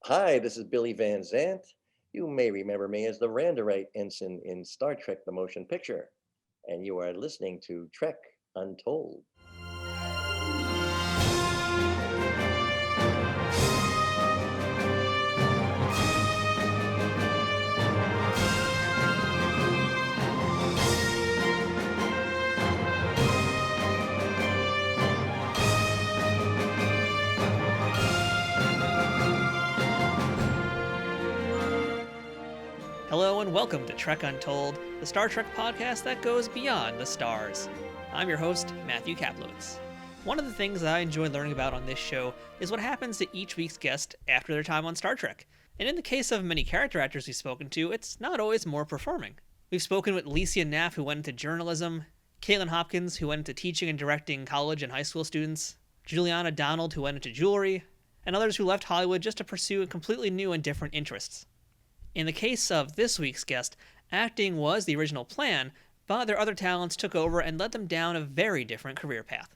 Hi, this is Billy Van Zandt. You may remember me as the Rhaandarite Ensign in Star Trek the Motion Picture, and you are listening to Trek Untold. Hello and welcome to Trek Untold, the Star Trek podcast that goes beyond the stars. I'm your host, Matthew Kaplowitz. One of the things that I enjoy learning about on this show is what happens to each week's guest after their time on Star Trek. And in the case of many character actors we've spoken to, it's not always more performing. We've spoken with Licia Naff, who went into journalism, Caitlin Hopkins, who went into teaching and directing college and high school students, Juliana Donald, who went into jewelry, and others who left Hollywood just to pursue completely new and different interests. In the case of this week's guest, acting was the original plan, but their other talents took over and led them down a very different career path.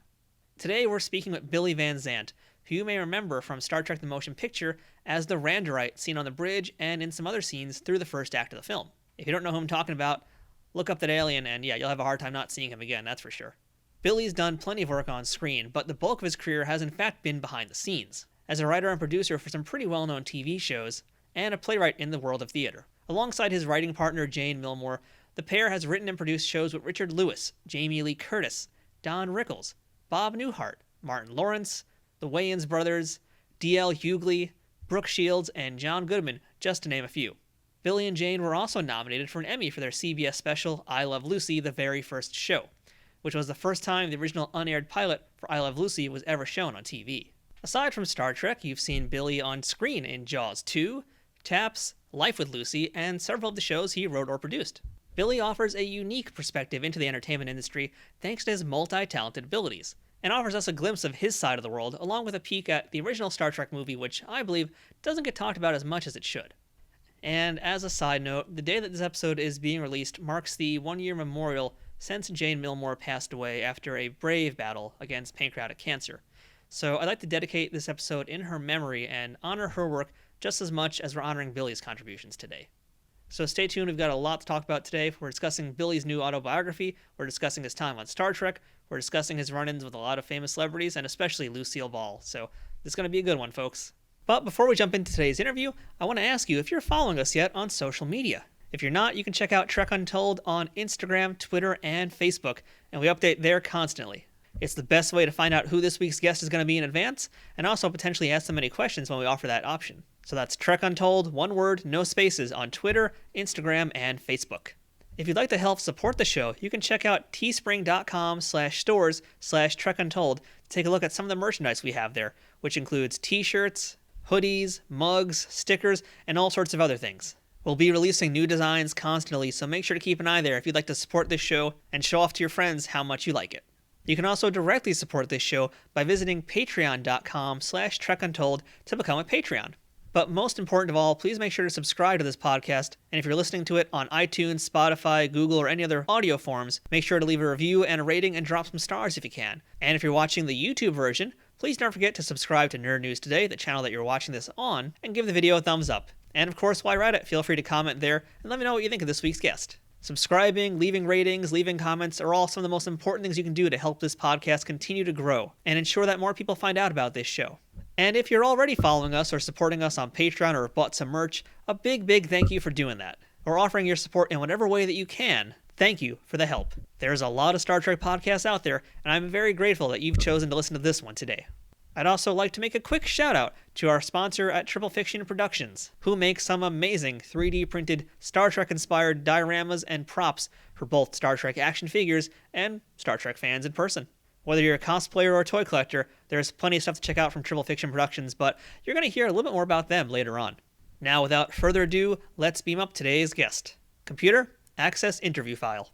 Today we're speaking with Billy Van Zandt, who you may remember from Star Trek the Motion Picture as the Rhaandarite seen on the bridge and in some other scenes through the first act of the film. If you don't know who I'm talking about, look up that alien and yeah, you'll have a hard time not seeing him again, that's for sure. Billy's done plenty of work on screen, but the bulk of his career has in fact been behind the scenes, as a writer and producer for some pretty well-known TV shows, and a playwright in the world of theater. Alongside his writing partner Jane Milmore, the pair has written and produced shows with Richard Lewis, Jamie Lee Curtis, Don Rickles, Bob Newhart, Martin Lawrence, the Wayans brothers, D.L. Hughley, Brooke Shields, and John Goodman, just to name a few. Billy and Jane were also nominated for an Emmy for their CBS special I Love Lucy, the very first show, which was the first time the original unaired pilot for I Love Lucy was ever shown on TV. Aside from Star Trek, you've seen Billy on screen in Jaws 2, Taps, Life with Lucy, and several of the shows he wrote or produced. Billy offers a unique perspective into the entertainment industry thanks to his multi-talented abilities, and offers us a glimpse of his side of the world along with a peek at the original Star Trek movie, which I believe doesn't get talked about as much as it should. And as a side note, the day that this episode is being released marks the one-year memorial since Jane Milmore passed away after a brave battle against pancreatic cancer. So I'd like to dedicate this episode in her memory and honor her work just as much as we're honoring Billy's contributions today. So stay tuned, we've got a lot to talk about today. We're discussing Billy's new autobiography, we're discussing his time on Star Trek, we're discussing his run-ins with a lot of famous celebrities, and especially Lucille Ball. So this is going to be a good one, folks. But before we jump into today's interview, I want to ask you if you're following us yet on social media. If you're not, you can check out Trek Untold on Instagram, Twitter, and Facebook, and we update there constantly. It's the best way to find out who this week's guest is going to be in advance, and also potentially ask them any questions when we offer that option. So that's Trek Untold, one word, no spaces, on Twitter, Instagram, and Facebook. If you'd like to help support the show, you can check out teespring.com/stores/trekuntold to take a look at some of the merchandise we have there, which includes t-shirts, hoodies, mugs, stickers, and all sorts of other things. We'll be releasing new designs constantly, so make sure to keep an eye there if you'd like to support this show and show off to your friends how much you like it. You can also directly support this show by visiting patreon.com/trekuntold to become a Patreon. But most important of all, please make sure to subscribe to this podcast, and if you're listening to it on iTunes, Spotify, Google, or any other audio forms, make sure to leave a review and a rating and drop some stars if you can. And if you're watching the YouTube version, please don't forget to subscribe to Nerd News Today, the channel that you're watching this on, and give the video a thumbs up. And of course, while you're at it, feel free to comment there and let me know what you think of this week's guest. Subscribing, leaving ratings, leaving comments are all some of the most important things you can do to help this podcast continue to grow and ensure that more people find out about this show. And if you're already following us or supporting us on Patreon or have bought some merch, a big thank you for doing that, or offering your support in whatever way that you can. Thank you for the help. There's a lot of Star Trek podcasts out there, and I'm very grateful that you've chosen to listen to this one today. I'd also like to make a quick shout out to our sponsor at Triple Fiction Productions, who makes some amazing 3D printed Star Trek inspired dioramas and props for both Star Trek action figures and Star Trek fans in person. Whether you're a cosplayer or a toy collector, there's plenty of stuff to check out from Triple Fiction Productions, but you're going to hear a little bit more about them later on. Now, without further ado, let's beam up today's guest. Computer, access interview file.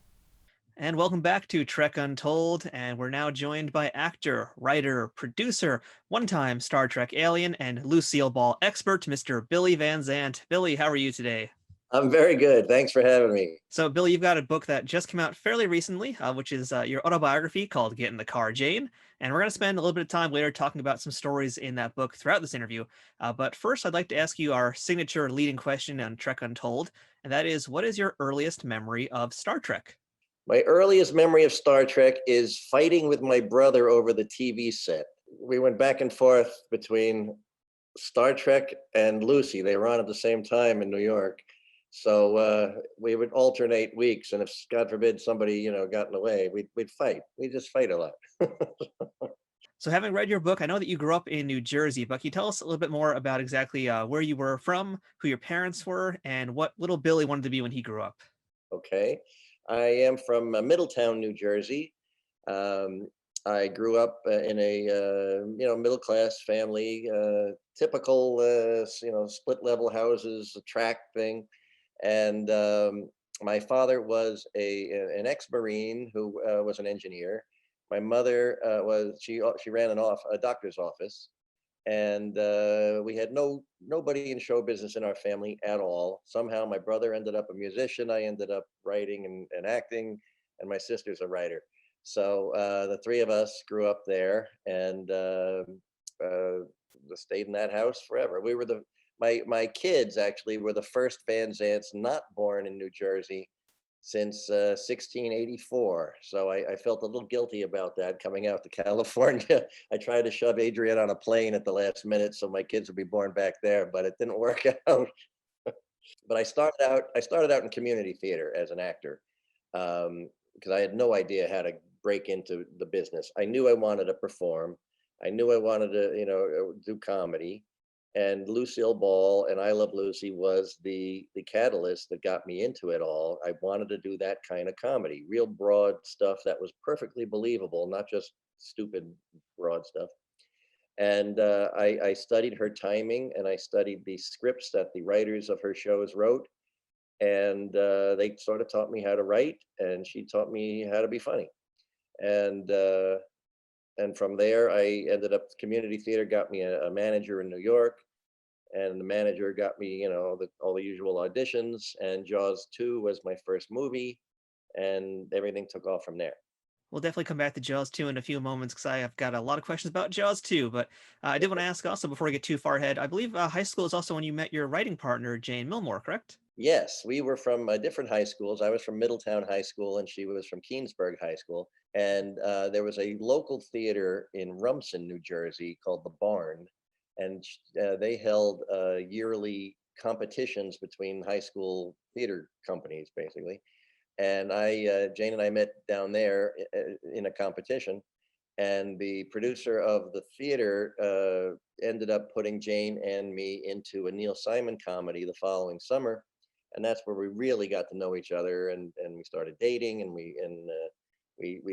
And welcome back to Trek Untold, and we're now joined by actor, writer, producer, one-time Star Trek alien, and Lucille Ball expert, Mr. Billy Van Zandt. Billy, how are you today? I'm very good. Thanks for having me. So, Billy, you've got a book that just came out fairly recently, which is your autobiography called Get in the Car, Jane. And we're going to spend a little bit of time later talking about some stories in that book throughout this interview. But first, I'd like to ask you our signature leading question on Trek Untold, and that is, what is your earliest memory of Star Trek? My earliest memory of Star Trek is fighting with my brother over the TV set. We went back and forth between Star Trek and Lucy. They were on at the same time in New York. So we would alternate weeks, and if God forbid somebody, got in the way, we'd fight. We just fight a lot. So, having read your book, I know that you grew up in New Jersey, but can you tell us a little bit more about exactly where you were from, who your parents were, and what little Billy wanted to be when he grew up? Okay, I am from Middletown, New Jersey. Um, I grew up in a middle class family, typical split level houses, a track thing, and my father was an ex-marine who was an engineer. My mother she ran a doctor's office, and we had nobody in show business in our family at all. Somehow my brother ended up a musician, I ended up writing and acting, and my sister's a writer. So the three of us grew up there, and uh, stayed in that house forever. We were my kids actually were the first Van Zandts not born in New Jersey since 1684. So I felt a little guilty about that coming out to California. I tried to shove Adrian on a plane at the last minute so my kids would be born back there, but it didn't work out. But I started out in community theater as an actor, because I had no idea how to break into the business. I knew I wanted to perform. I knew I wanted to, do comedy. And Lucille Ball and I Love Lucy was the catalyst that got me into it all. I wanted to do that kind of comedy, real broad stuff that was perfectly believable, not just stupid broad stuff. And I studied her timing, and I studied the scripts that the writers of her shows wrote, and they sort of taught me how to write, and she taught me how to be funny. And from there, I ended up community theater got me a manager in New York, and the manager got me, all the usual auditions. And Jaws 2 was my first movie, and everything took off from there. We'll definitely come back to Jaws 2 in a few moments because I have got a lot of questions about Jaws 2. But I did want to ask also before we get too far ahead. I believe high school is also when you met your writing partner, Jane Milmore, correct? Yes, we were from different high schools. I was from Middletown High School, and she was from Keensburg High School. And there was a local theater in Rumson, New Jersey, called the Barn, and they held yearly competitions between high school theater companies, basically. And Jane and I met down there in a competition, and the producer of the theater ended up putting Jane and me into a Neil Simon comedy the following summer, and that's where we really got to know each other, and we started dating, and we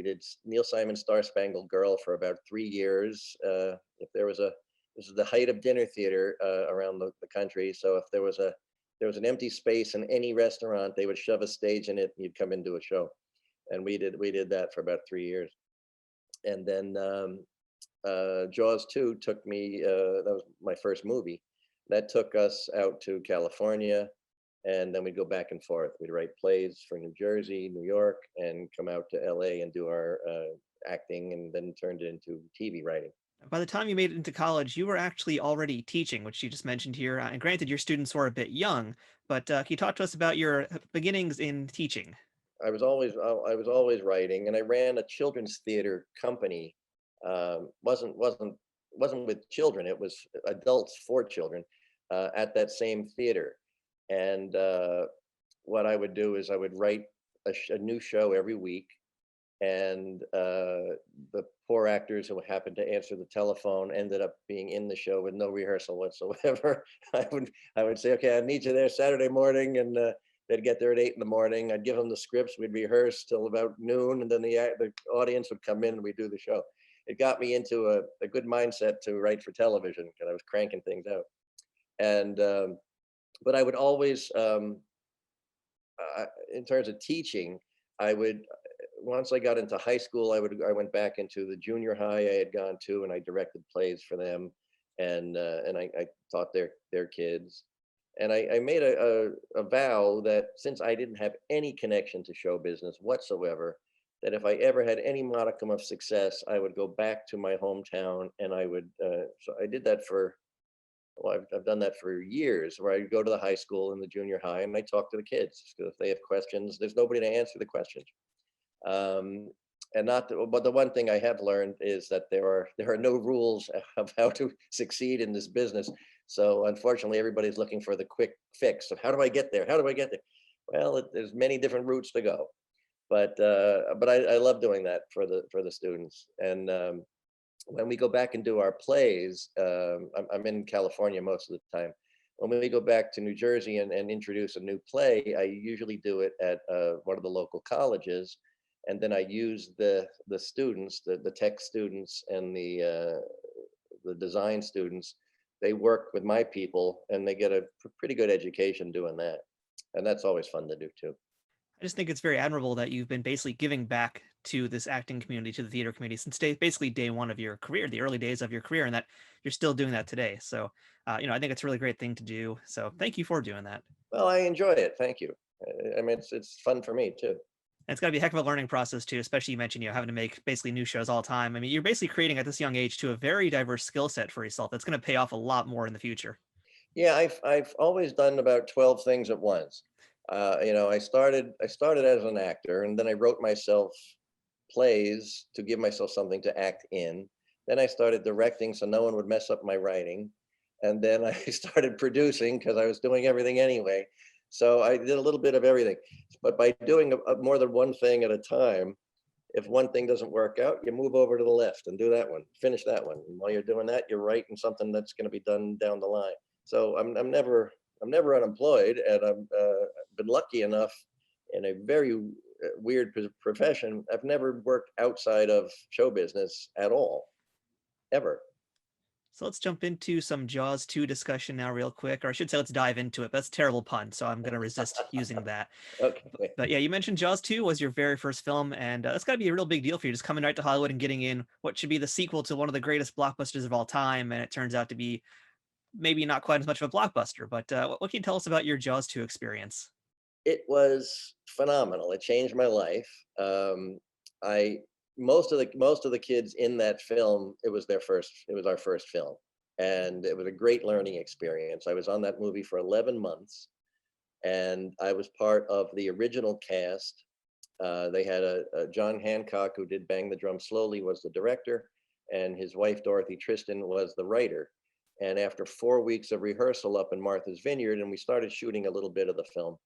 did Neil Simon's Star Spangled Girl for about 3 years. If there was a This is the height of dinner theater around the country, so if there was an empty space in any restaurant, they would shove a stage in it, and you'd come into a show, and we did that for about 3 years. And then Jaws 2 took me, that was my first movie. That took us out to California, and then we'd go back and forth. We'd write plays for New Jersey, New York, and come out to LA and do our acting, and then turned it into TV writing. By the time you made it into college, you were actually already teaching, which you just mentioned here. And granted, your students were a bit young, but can you talk to us about your beginnings in teaching? I was always writing, and I ran a children's theater company. Wasn't with children; it was adults for children at that same theater. And what I would do is I would write a new show every week, and the poor actors who happened to answer the telephone ended up being in the show with no rehearsal whatsoever. I would say, okay, I need you there Saturday morning, and they'd get there at 8 in the morning. I'd give them the scripts. We'd rehearse till about noon, and then the audience would come in, and we'd do the show. It got me into a good mindset to write for television, because I was cranking things out. And but I would always, in terms of teaching, I would once I got into high school, I went back into the junior high I had gone to, and I directed plays for them, and I taught their kids. And I made a vow that since I didn't have any connection to show business whatsoever, that if I ever had any modicum of success, I would go back to my hometown, and I would. So I did that for. Well, I've done that for years, where I go to the high school and the junior high, and I talk to the kids because if they have questions, there's nobody to answer the questions. Um, and not, but the one thing I have learned is that there are no rules of how to succeed in this business. So unfortunately, everybody's looking for the quick fix of how do I get there? How do I get there? Well, there's many different routes to go, but I love doing that for the students. And when we go back and do our plays, I'm in California most of the time. When we go back to New Jersey and introduce a new play, I usually do it at one of the local colleges, and then I use the students, the tech students, and the design students. They work with my people, and they get a pretty good education doing that, and that's always fun to do too. I just think it's very admirable that you've been basically giving back to this acting community, to the theater community, since basically day one of your career, the early days of your career, and that you're still doing that today. So, I think it's a really great thing to do. So, thank you for doing that. Well, I enjoy it. Thank you. I mean, it's fun for me too. And it's got to be a heck of a learning process too, especially you mentioned having to make basically new shows all the time. I mean, you're basically creating at this young age to a very diverse skill set for yourself. That's going to pay off a lot more in the future. Yeah, I've always done about 12 things at once. I started as an actor, and then I wrote myself plays to give myself something to act in. Then I started directing so no one would mess up my writing. And then I started producing because I was doing everything anyway. So I did a little bit of everything. But by doing more than one thing at a time, if one thing doesn't work out, you move over to the left and do that one, finish that one. And while you're doing that, you're writing something that's going to be done down the line. So I'm never unemployed, and I've been lucky enough in a very weird profession. I've never worked outside of show business at all, ever. So let's jump into some Jaws 2 discussion now, real quick. Or I should say, let's dive into it. That's a terrible pun, so I'm going to resist using that. Okay. But yeah, you mentioned Jaws 2 was your very first film, and that's got to be a real big deal for you, just coming right to Hollywood and getting in what should be the sequel to one of the greatest blockbusters of all time. And it turns out to be maybe not quite as much of a blockbuster. But what can you tell us about your Jaws 2 experience? It was phenomenal. It changed my life. I most of the kids in that film, it was our first film, and it was a great learning experience. I was on that movie for 11 months, and I was part of the original cast. They had a John Hancock, who did Bang the Drum Slowly, was the director, and his wife Dorothy Tristan was the writer. And after 4 weeks of rehearsal up in Martha's Vineyard, and we started shooting a little bit of the film,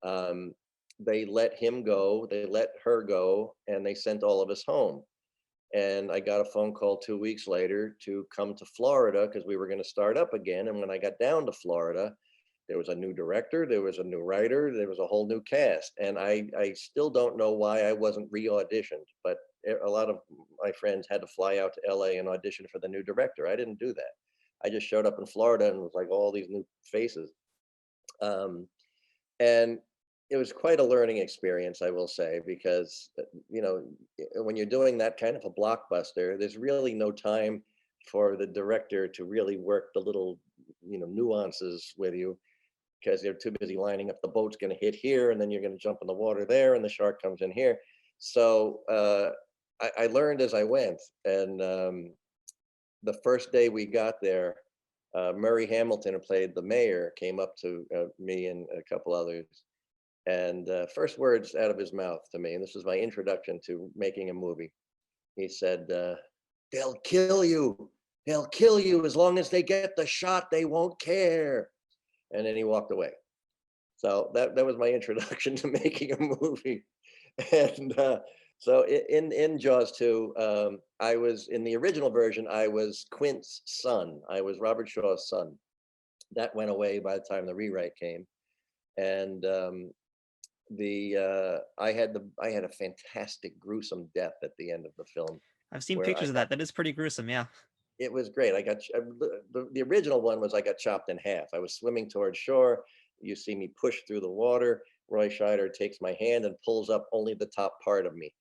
um, they let him go, they let her go, and they sent all of us home. And I got a phone call 2 weeks later to come to Florida because we were going to start up again. And when I got down to Florida, there was a new director, there was a new writer, there was a whole new cast. And I still don't know why I wasn't re-auditioned, but a lot of my friends had to fly out to LA and audition for the new director. I didn't do that. I just showed up in Florida and was like all these new faces. Um, and it was quite a learning experience, I will say, because when you're doing that kind of a blockbuster, there's really no time for the director to really work the little nuances with you, because they're too busy lining up the boat's going to hit here, and then you're going to jump in the water there, and the shark comes in here. So I learned as I went. And the first day we got there, Murray Hamilton, who played the mayor, came up to me and a couple others. And first words out of his mouth to me, and this was my introduction to making a movie. He said, "They'll kill you. They'll kill you. As long as they get the shot, they won't care." And then he walked away. So that was my introduction to making a movie. And so in Jaws 2, I was in the original version. I was Quint's son. I was Robert Shaw's son. That went away by the time the rewrite came. And I had a fantastic gruesome death at the end of the film, I've seen where pictures of that. That is pretty gruesome, yeah. it was great. I got the original one was I got chopped in half. I was swimming towards shore. You see me push through the water. Roy Scheider takes my hand and pulls up only the top part of me,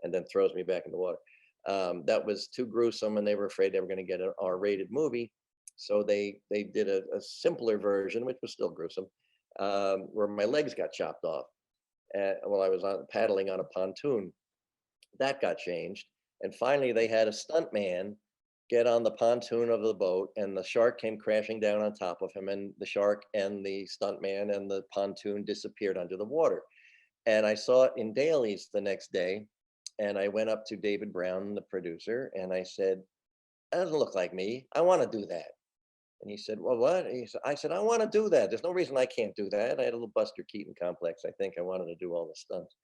and then throws me back in the water. That was too gruesome, and they were afraid they were going to get an R-rated movie, so they did a simpler version, which was still gruesome, where my legs got chopped off while I was paddling on a pontoon. That got changed. And finally, they had a stuntman get on the pontoon of the boat, and the shark came crashing down on top of him. And the shark and the stuntman and the pontoon disappeared under the water. And I saw it in dailies the next day. And I went up to David Brown, the producer, and I said, "That doesn't look like me. I want to do that." And he said, "Well, what?" I said, "I want to do that. There's no reason I can't do that." I had a little Buster Keaton complex. I think I wanted to do all the stunts.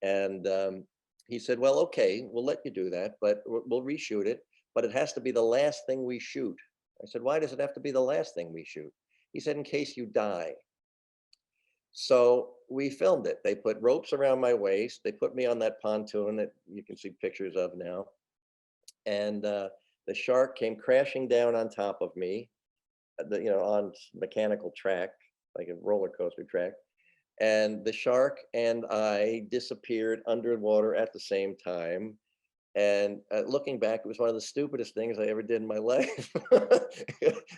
And he said, "Well, okay, we'll let you do that, but we'll reshoot it. But it has to be the last thing we shoot." I said, "Why does it have to be the last thing we shoot?" He said, "In case you die." So we filmed it. They put ropes around my waist. They put me on that pontoon that you can see pictures of now. And the shark came crashing down on top of me, on mechanical track, like a roller coaster track. And the shark and I disappeared underwater at the same time. And looking back, it was one of the stupidest things I ever did in my life,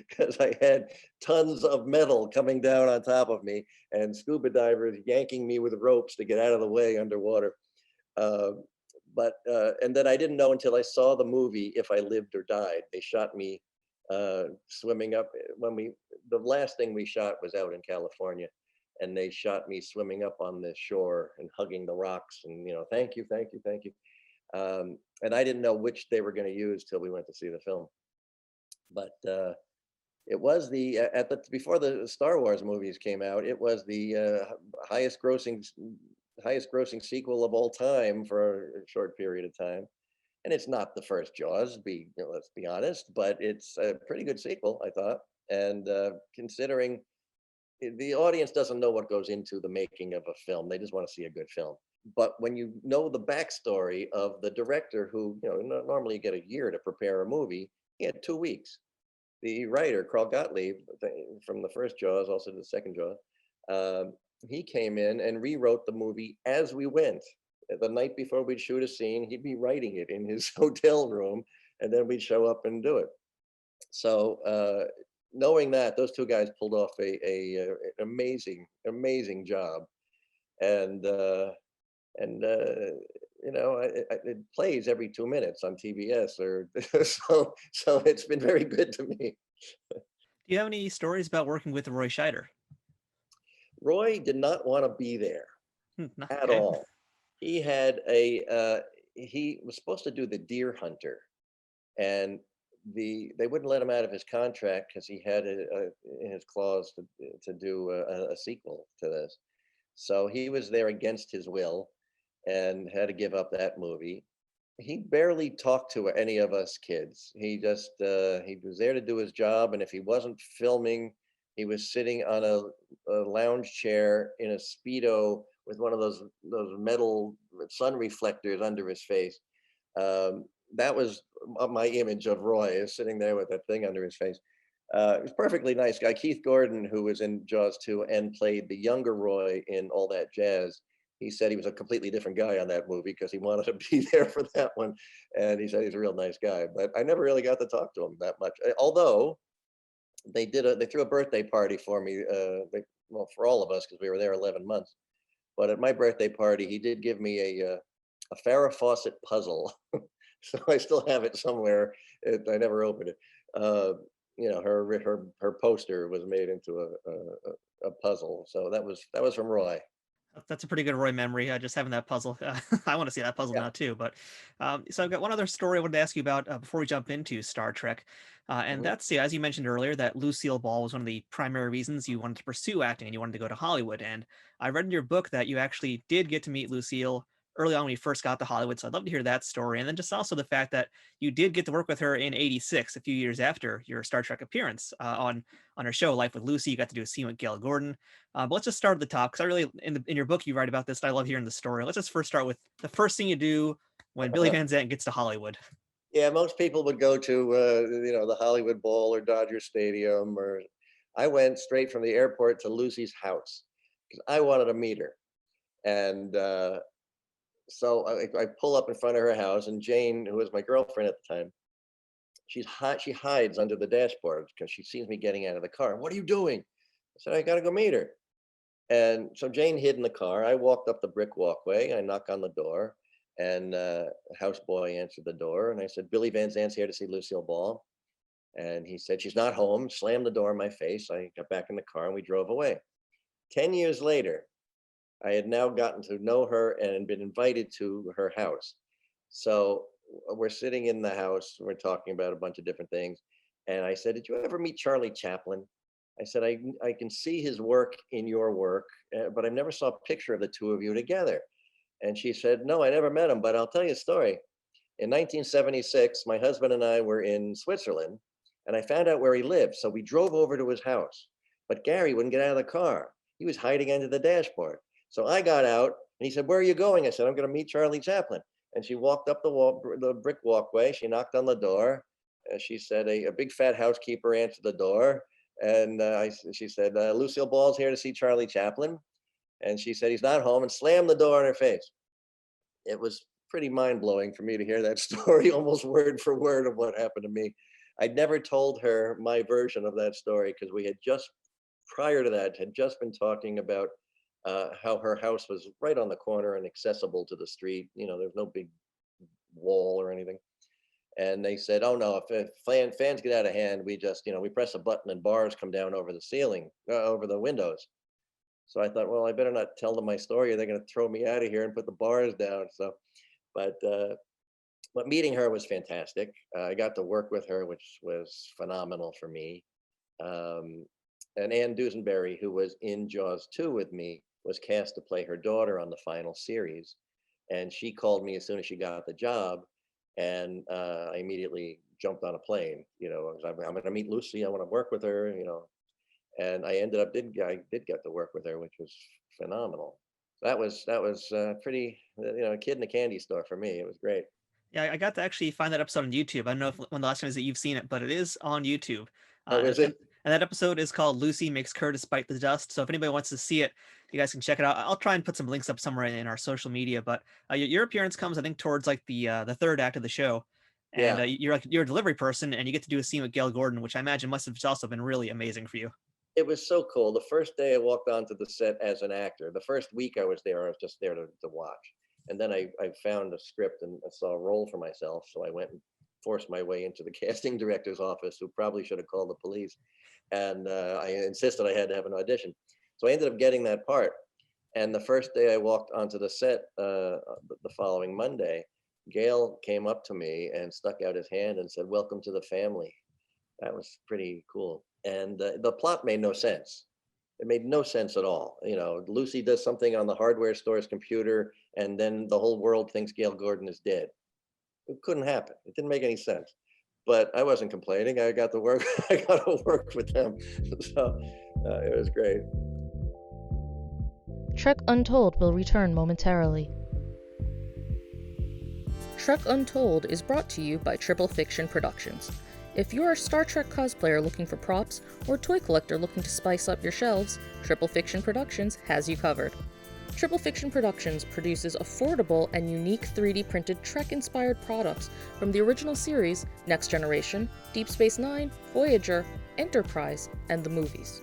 because I had tons of metal coming down on top of me and scuba divers yanking me with ropes to get out of the way underwater. Uh, and then I didn't know until I saw the movie If I Lived or Died. They shot me swimming up the last thing we shot was out in California, and they shot me swimming up on the shore and hugging the rocks and, thank you, thank you, thank you. And I didn't know which they were going to use till we went to see the film. But it was before the Star Wars movies came out, it was the highest grossing sequel of all time for a short period of time. And it's not the first Jaws, let's be honest, but it's a pretty good sequel, I thought. And considering the audience doesn't know what goes into the making of a film, they just want to see a good film. But when you know the backstory of the director, who normally you get a year to prepare a movie, he had 2 weeks. The writer, Carl Gottlieb, from the first Jaws, also the second Jaws, he came in and rewrote the movie as we went. The night before we'd shoot a scene, he'd be writing it in his hotel room, and then we'd show up and do it. So knowing that, those two guys pulled off an amazing job. And it plays every 2 minutes on TBS, or so it's been very good to me. Do you have any stories about working with Roy Scheider? Roy did not want to be there at all. He had he was supposed to do The Deer Hunter, and they wouldn't let him out of his contract because he had in his clause to do a sequel to this. So he was there against his will and had to give up that movie. He barely talked to any of us kids. He just he was there to do his job, and if he wasn't filming, he was sitting on a lounge chair in a Speedo with one of those metal sun reflectors under his face. That was my image of Roy, is sitting there with that thing under his face. He was a perfectly nice guy. Keith Gordon, who was in Jaws 2 and played the younger Roy in All That Jazz, he said he was a completely different guy on that movie because he wanted to be there for that one. And he said he's a real nice guy. But I never really got to talk to him that much. Although they threw a birthday party for me, for all of us, because we were there 11 months. But at my birthday party, he did give me a Farrah Fawcett puzzle. So I still have it somewhere. I never opened it. Her poster was made into a puzzle. So that was from Roy. That's a pretty good Roy memory, just having that puzzle. I want to see that puzzle now too. But so I've got one other story I wanted to ask you about before we jump into Star Trek. And that's, as you mentioned earlier, that Lucille Ball was one of the primary reasons you wanted to pursue acting and you wanted to go to Hollywood. And I read in your book that you actually did get to meet Lucille early on when you first got to Hollywood. So I'd love to hear that story. And then just also the fact that you did get to work with her in '86, a few years after your Star Trek appearance on her show, Life with Lucy. You got to do a scene with Gale Gordon. But let's just start at the top, because I really, in your book, you write about this, and I love hearing the story. Let's just first start with the first thing you do when Billy Van Zandt gets to Hollywood. Yeah, most people would go to the Hollywood Bowl or Dodger Stadium, or I went straight from the airport to Lucy's house because I wanted to meet her. And so I pull up in front of her house, and Jane, who was my girlfriend at the time, she hides under the dashboard because she sees me getting out of the car. "What are you doing?" I said, "I got to go meet her." And so Jane hid in the car. I walked up the brick walkway. I knock on the door, And a houseboy answered the door, and I said, Billy Van Zandt's here to see Lucille Ball. And he said, she's not home, slammed the door in my face. I got back in the car and we drove away. 10 years later, I had now gotten to know her and been invited to her house. So we're sitting in the house, we're talking about a bunch of different things. And I said, did you ever meet Charlie Chaplin? I said, I can see his work in your work, but I never saw a picture of the two of you together. And she said, no, I never met him, but I'll tell you a story. In 1976, my husband and I were in Switzerland, and I found out where he lived. So we drove over to his house, but Gary wouldn't get out of the car. He was hiding under the dashboard. So I got out and he said, where are you going? I said, I'm going to meet Charlie Chaplin. And she walked up the brick walkway. She knocked on the door. She said, a big fat housekeeper answered the door. And she said, Lucille Ball's here to see Charlie Chaplin. And she said, he's not home, and slammed the door in her face. It was pretty mind blowing for me to hear that story, almost word for word of what happened to me. I'd never told her my version of that story because we had just, prior to that, had just been talking about how her house was right on the corner and accessible to the street. You know, there's no big wall or anything. And they said, oh no, if fans get out of hand, we just, we press a button and bars come down over the ceiling, over the windows. So I thought, well, I better not tell them my story or they're going to throw me out of here and put the bars down. So, but meeting her was fantastic. I got to work with her, which was phenomenal for me. And Ann Dusenberry, who was in Jaws 2 with me, was cast to play her daughter on the final series. And she called me as soon as she got the job. And I immediately jumped on a plane, I'm going to meet Lucy. I want to work with her, and I ended up, I did get to work with her, which was phenomenal. That was pretty, a kid in a candy store for me. It was great. Yeah, I got to actually find that episode on YouTube. I don't know when the last time is that you've seen it, but it is on YouTube. Oh, is it? And that episode is called Lucy Makes Curtis Bite the Dust. So if anybody wants to see it, you guys can check it out. I'll try and put some links up somewhere in our social media. But your appearance comes, I think, towards like the third act of the show. And yeah. You're a delivery person, and you get to do a scene with Gale Gordon, which I imagine must have also been really amazing for you. It was so cool. The first day I walked onto the set as an actor, the first week I was just there to watch. And then I found a script and I saw a role for myself. So I went and forced my way into the casting director's office, who probably should have called the police. And I insisted I had to have an audition. So I ended up getting that part. And the first day I walked onto the set, the following Monday, Gale came up to me and stuck out his hand and said, welcome to the family. That was pretty cool. And the plot made no sense. It made no sense at all. Lucy does something on the hardware store's computer, and then the whole world thinks Gale Gordon is dead. It couldn't happen. It didn't make any sense. But I wasn't complaining. I got to work. I got to work with them. So it was great. Trek Untold will return momentarily. Trek Untold is brought to you by Triple Fiction Productions. If you're a Star Trek cosplayer looking for props, or toy collector looking to spice up your shelves, Triple Fiction Productions has you covered. Triple Fiction Productions produces affordable and unique 3D printed Trek-inspired products from the original series, Next Generation, Deep Space Nine, Voyager, Enterprise, and the movies.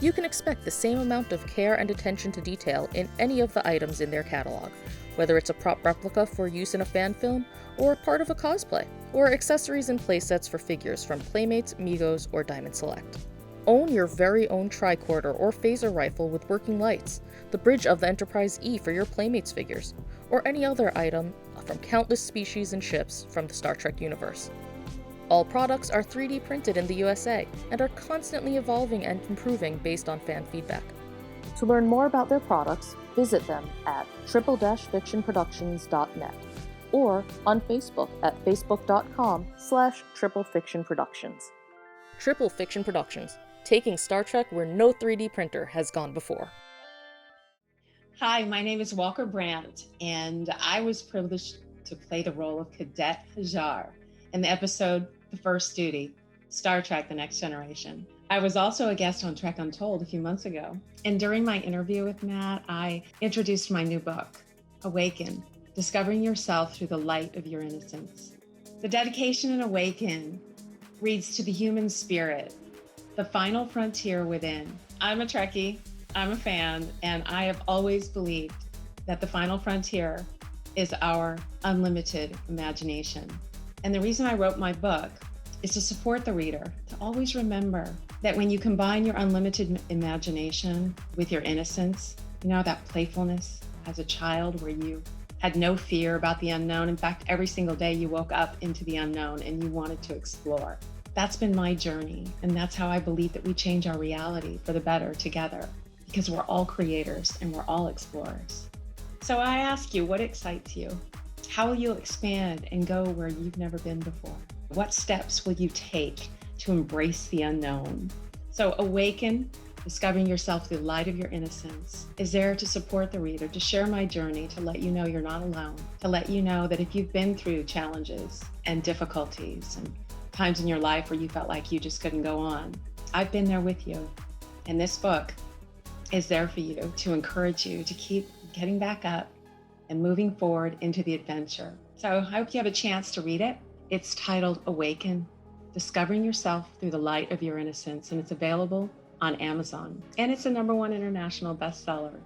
You can expect the same amount of care and attention to detail in any of the items in their catalog, whether it's a prop replica for use in a fan film, or part of a cosplay, or accessories and playsets for figures from Playmates, Migos, or Diamond Select. Own your very own tricorder or phaser rifle with working lights, the bridge of the Enterprise E for your Playmates figures, or any other item from countless species and ships from the Star Trek universe. All products are 3D printed in the USA and are constantly evolving and improving based on fan feedback. To learn more about their products, visit them at triple-fictionproductions.net or on Facebook at facebook.com/triplefictionproductions. Triple Fiction Productions, taking Star Trek where no 3D printer has gone before. Hi, my name is Walker Brandt, and I was privileged to play the role of Cadet Hajar in the episode The First Duty, Star Trek The Next Generation. I was also a guest on Trek Untold a few months ago, and during my interview with Matt, I introduced my new book, Awaken, Discovering Yourself Through the Light of Your Innocence. The dedication in Awaken reads to the human spirit, the final frontier within. I'm a Trekkie, I'm a fan, and I have always believed that the final frontier is our unlimited imagination. And the reason I wrote my book is to support the reader, to always remember that when you combine your unlimited imagination with your innocence, that playfulness as a child where you had no fear about the unknown. In fact, every single day you woke up into the unknown and you wanted to explore. That's been my journey. And that's how I believe that we change our reality for the better together, because we're all creators and we're all explorers. So I ask you, what excites you? How will you expand and go where you've never been before? What steps will you take to embrace the unknown? So Awaken, Discovering Yourself Through the Light of Your Innocence, is there to support the reader, to share my journey, to let you know you're not alone, to let you know that if you've been through challenges and difficulties and times in your life where you felt like you just couldn't go on, I've been there with you. And this book is there for you to encourage you to keep getting back up and moving forward into the adventure. So I hope you have a chance to read it. It's titled Awaken, Discovering Yourself Through the Light of Your Innocence, and it's available on Amazon. And it's a #1 international bestseller.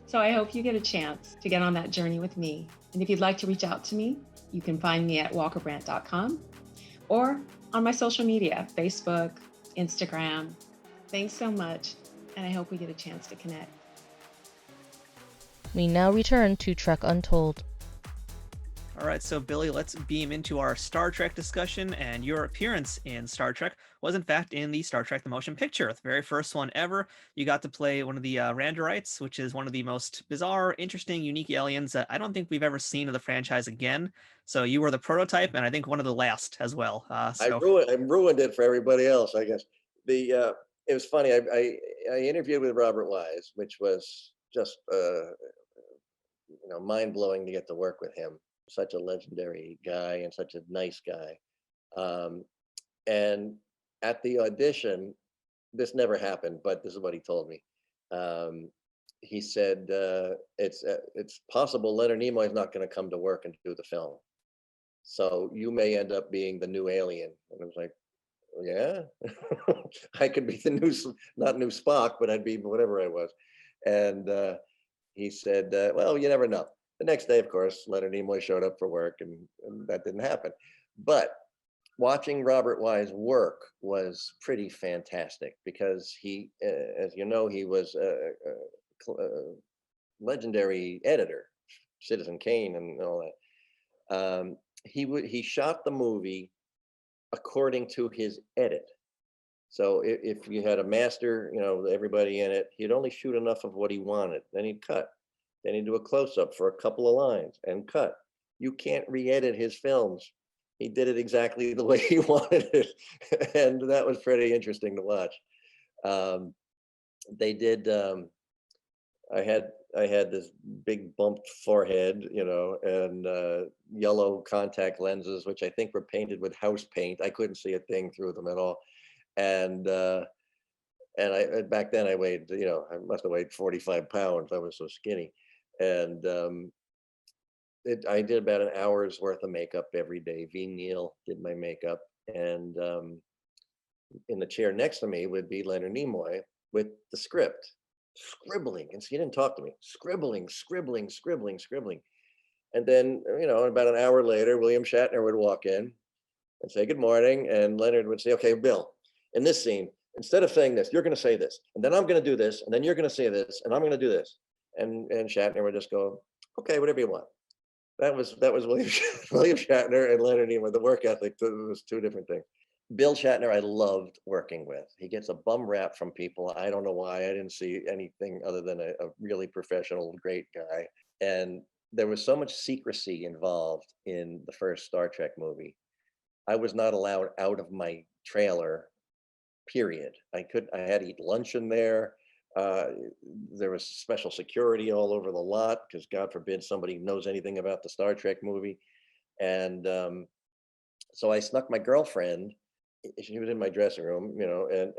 So I hope you get a chance to get on that journey with me. And if you'd like to reach out to me, you can find me at walkerbrandt.com or on my social media, Facebook, Instagram. Thanks so much, and I hope we get a chance to connect. We now return to Trek Untold. All right, so Billy, let's beam into our Star Trek discussion, and your appearance in Star Trek was in fact in the Star Trek The Motion Picture, the very first one ever. You got to play one of the Rhaandarites, which is one of the most bizarre, interesting, unique aliens that I don't think we've ever seen of the franchise again. So you were the prototype, and I think one of the last as well. I ruined it for everybody else, I guess. It was funny. I interviewed with Robert Wise, which was just mind blowing to get to work with him. Such a legendary guy and such a nice guy. And at the audition, this never happened, but this is what he told me. He said, it's possible Leonard Nimoy is not going to come to work and do the film. So you may end up being the new alien. And I was like, yeah, I could be the not new Spock, but I'd be whatever I was. And he said, well, you never know. The next day, of course, Leonard Nimoy showed up for work, and that didn't happen. But watching Robert Wise work was pretty fantastic because he, as you know, he was a legendary editor, Citizen Kane and all that. He shot the movie according to his edit. So if you had a master, everybody in it, he'd only shoot enough of what he wanted, then he'd cut. Then he'd do a close-up for a couple of lines and cut. You can't re-edit his films. He did it exactly the way he wanted it. And that was pretty interesting to watch. They did, I had this big bumped forehead, and yellow contact lenses, which I think were painted with house paint. I couldn't see a thing through them at all. And I back then I weighed, I must have weighed 45 pounds. I was so skinny. And I did about an hour's worth of makeup every day. Ve Neill did my makeup. And in the chair next to me would be Leonard Nimoy with the script, scribbling. And so he didn't talk to me, scribbling. And then, about an hour later, William Shatner would walk in and say, good morning. And Leonard would say, okay, Bill, in this scene, instead of saying this, you're going to say this, and then I'm going to do this, and then you're going to say this, and I'm going to do this. And Shatner would just go, okay, whatever you want. That was William Shatner and Leonard Nimoy. The work ethic was two different things. Bill Shatner, I loved working with. He gets a bum rap from people. I don't know why. I didn't see anything other than a really professional, great guy. And there was so much secrecy involved in the first Star Trek movie. I was not allowed out of my trailer, period. I had to eat lunch in there. There was special security all over the lot because God forbid somebody knows anything about the Star Trek movie. And so I snuck my girlfriend, she was in my dressing room,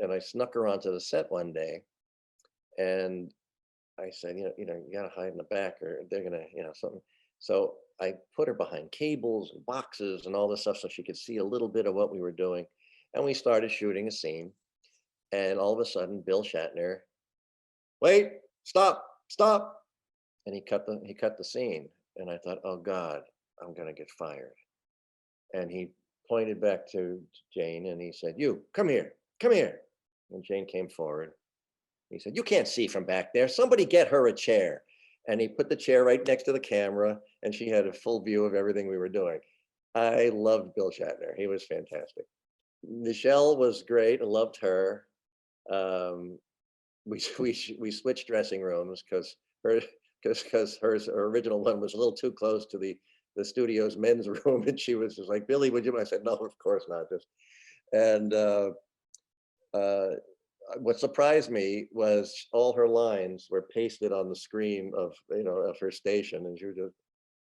and I snuck her onto the set one day. And I said, you got to hide in the back or they're going to, something. So I put her behind cables and boxes and all this stuff so she could see a little bit of what we were doing. And we started shooting a scene. And all of a sudden, Bill Shatner, wait, stop. And he cut the scene. And I thought, oh God, I'm going to get fired. And he pointed back to Jane and he said, you, come here, come here. And Jane came forward. He said, you can't see from back there. Somebody get her a chair. And he put the chair right next to the camera and she had a full view of everything we were doing. I loved Bill Shatner. He was fantastic. Michelle was great. I loved her. We switched dressing rooms because her original one was a little too close to the studio's men's room, and she was just like, Billy, would you? I said, no, of course not. And what surprised me was all her lines were pasted on the screen of her station, and she was just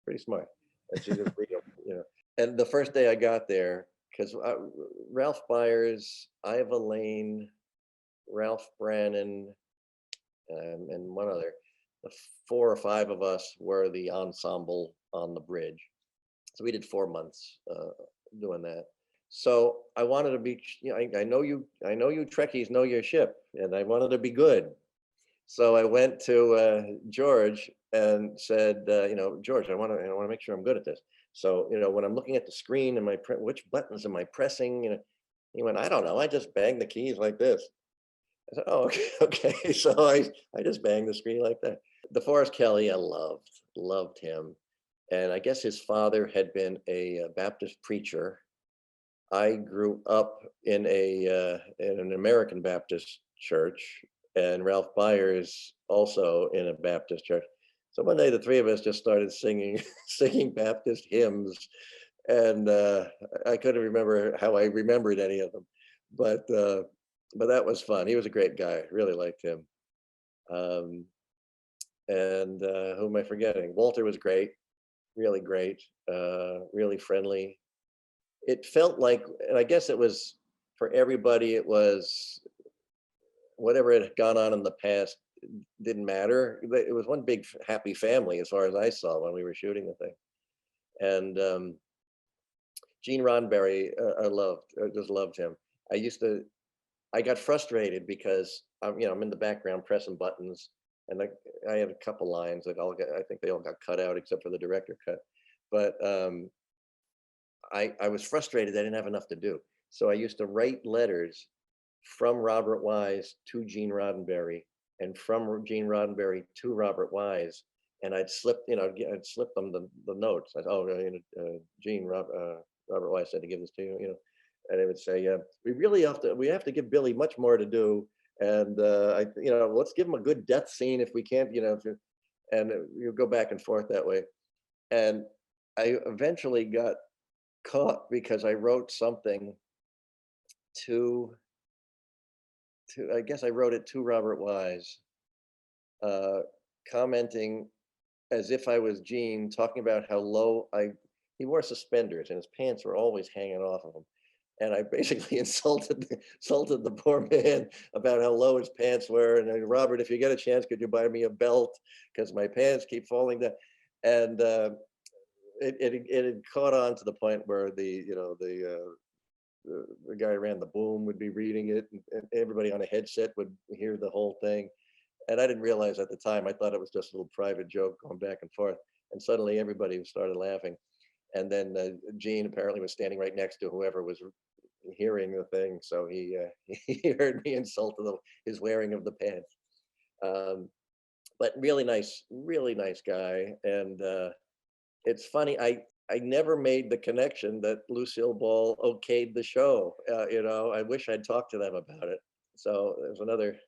pretty smart. And she just And the first day I got there, because Ralph Byers, Iva Lane, Ralph Brannon, and one other, the 4 or 5 of us were the ensemble on the bridge. So we did 4 months doing that. So I wanted to be, I know you Trekkies know your ship, and I wanted to be good. So I went to George and said, George, I want to make sure I'm good at this. So, when I'm looking at the screen and which buttons am I pressing? He went, I don't know. I just bang the keys like this. I said, oh, okay. So I just banged the screen like that. DeForest Kelley, I loved him. And I guess his father had been a Baptist preacher. I grew up in an American Baptist church, and Ralph Byers also in a Baptist church. So one day the 3 of us just started singing Baptist hymns, and I couldn't remember how I remembered any of them, but that was fun. He was a great guy. Really liked him. And who am I forgetting? Walter was great, really great, really friendly. It felt like, and I guess it was for everybody, it was whatever had gone on in the past didn't matter. It was one big happy family as far as I saw when we were shooting the thing. And Gene Roddenberry, I just loved him. I got frustrated because I'm in the background pressing buttons, and I had a couple lines that I think they all got cut out except for the director cut. But I was frustrated I didn't have enough to do. So I used to write letters from Robert Wise to Gene Roddenberry, and from Gene Roddenberry to Robert Wise, and I'd slip them the notes. Gene, Robert Wise said to give this to you, and it would say, we have to give Billy much more to do, and let's give him a good death scene if we can't, and you go back and forth that way. And I eventually got caught because I wrote something I guess I wrote it to Robert Wise, commenting as if I was Gene, talking about how low he wore suspenders and his pants were always hanging off of him. And I basically insulted the poor man about how low his pants were. And Robert, if you get a chance, could you buy me a belt? Because my pants keep falling down. And it had caught on to the point where the guy who ran the boom would be reading it, and everybody on a headset would hear the whole thing. And I didn't realize at the time, I thought it was just a little private joke going back and forth. And suddenly everybody started laughing. And then Gene apparently was standing right next to whoever was hearing the thing. So he heard me insult his wearing of the pants. But really nice guy. And it's funny, I never made the connection that Lucille Ball okayed the show. I wish I'd talked to them about it. So there's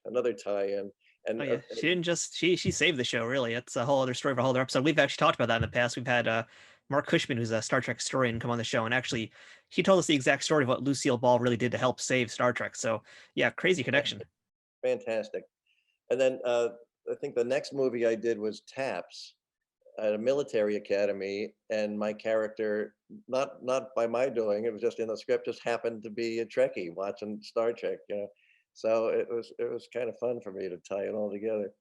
another tie-in. And she didn't just she saved the show, really. It's a whole other story for a whole other episode. We've actually talked about that in the past. We've had Mark Cushman, who's a Star Trek historian, come on the show, and actually he told us the exact story of what Lucille Ball really did to help save Star Trek. So yeah, crazy connection. Fantastic. And then I think the next movie I did was Taps at a military academy, and my character, not by my doing, it was just in the script, just happened to be a Trekkie watching Star Trek. So it was kind of fun for me to tie it all together.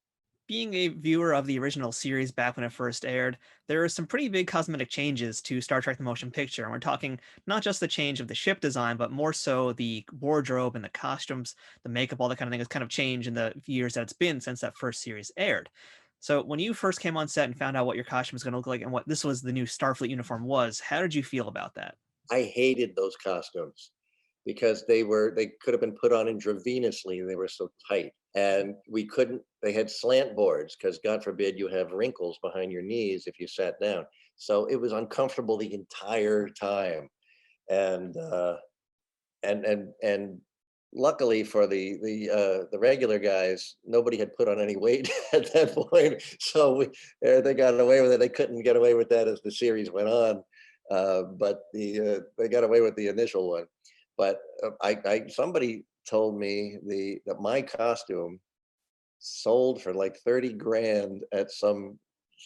Being a viewer of the original series back when it first aired, there are some pretty big cosmetic changes to Star Trek: The Motion Picture. And we're talking not just the change of the ship design, but more so the wardrobe and the costumes, the makeup, all that kind of thing has kind of changed in the years that it's been since that first series aired. So when you first came on set and found out what your costume was going to look like and what this was the new Starfleet uniform was, how did you feel about that? I hated those costumes because they could have been put on intravenously. They were so tight, and we couldn't. They had slant boards because God forbid you have wrinkles behind your knees if you sat down. So it was uncomfortable the entire time, and and luckily for the regular guys, nobody had put on any weight at that point, so they got away with it. They couldn't get away with that as the series went on, but they got away with the initial one. But I somebody told me that my costume sold for like 30 grand at some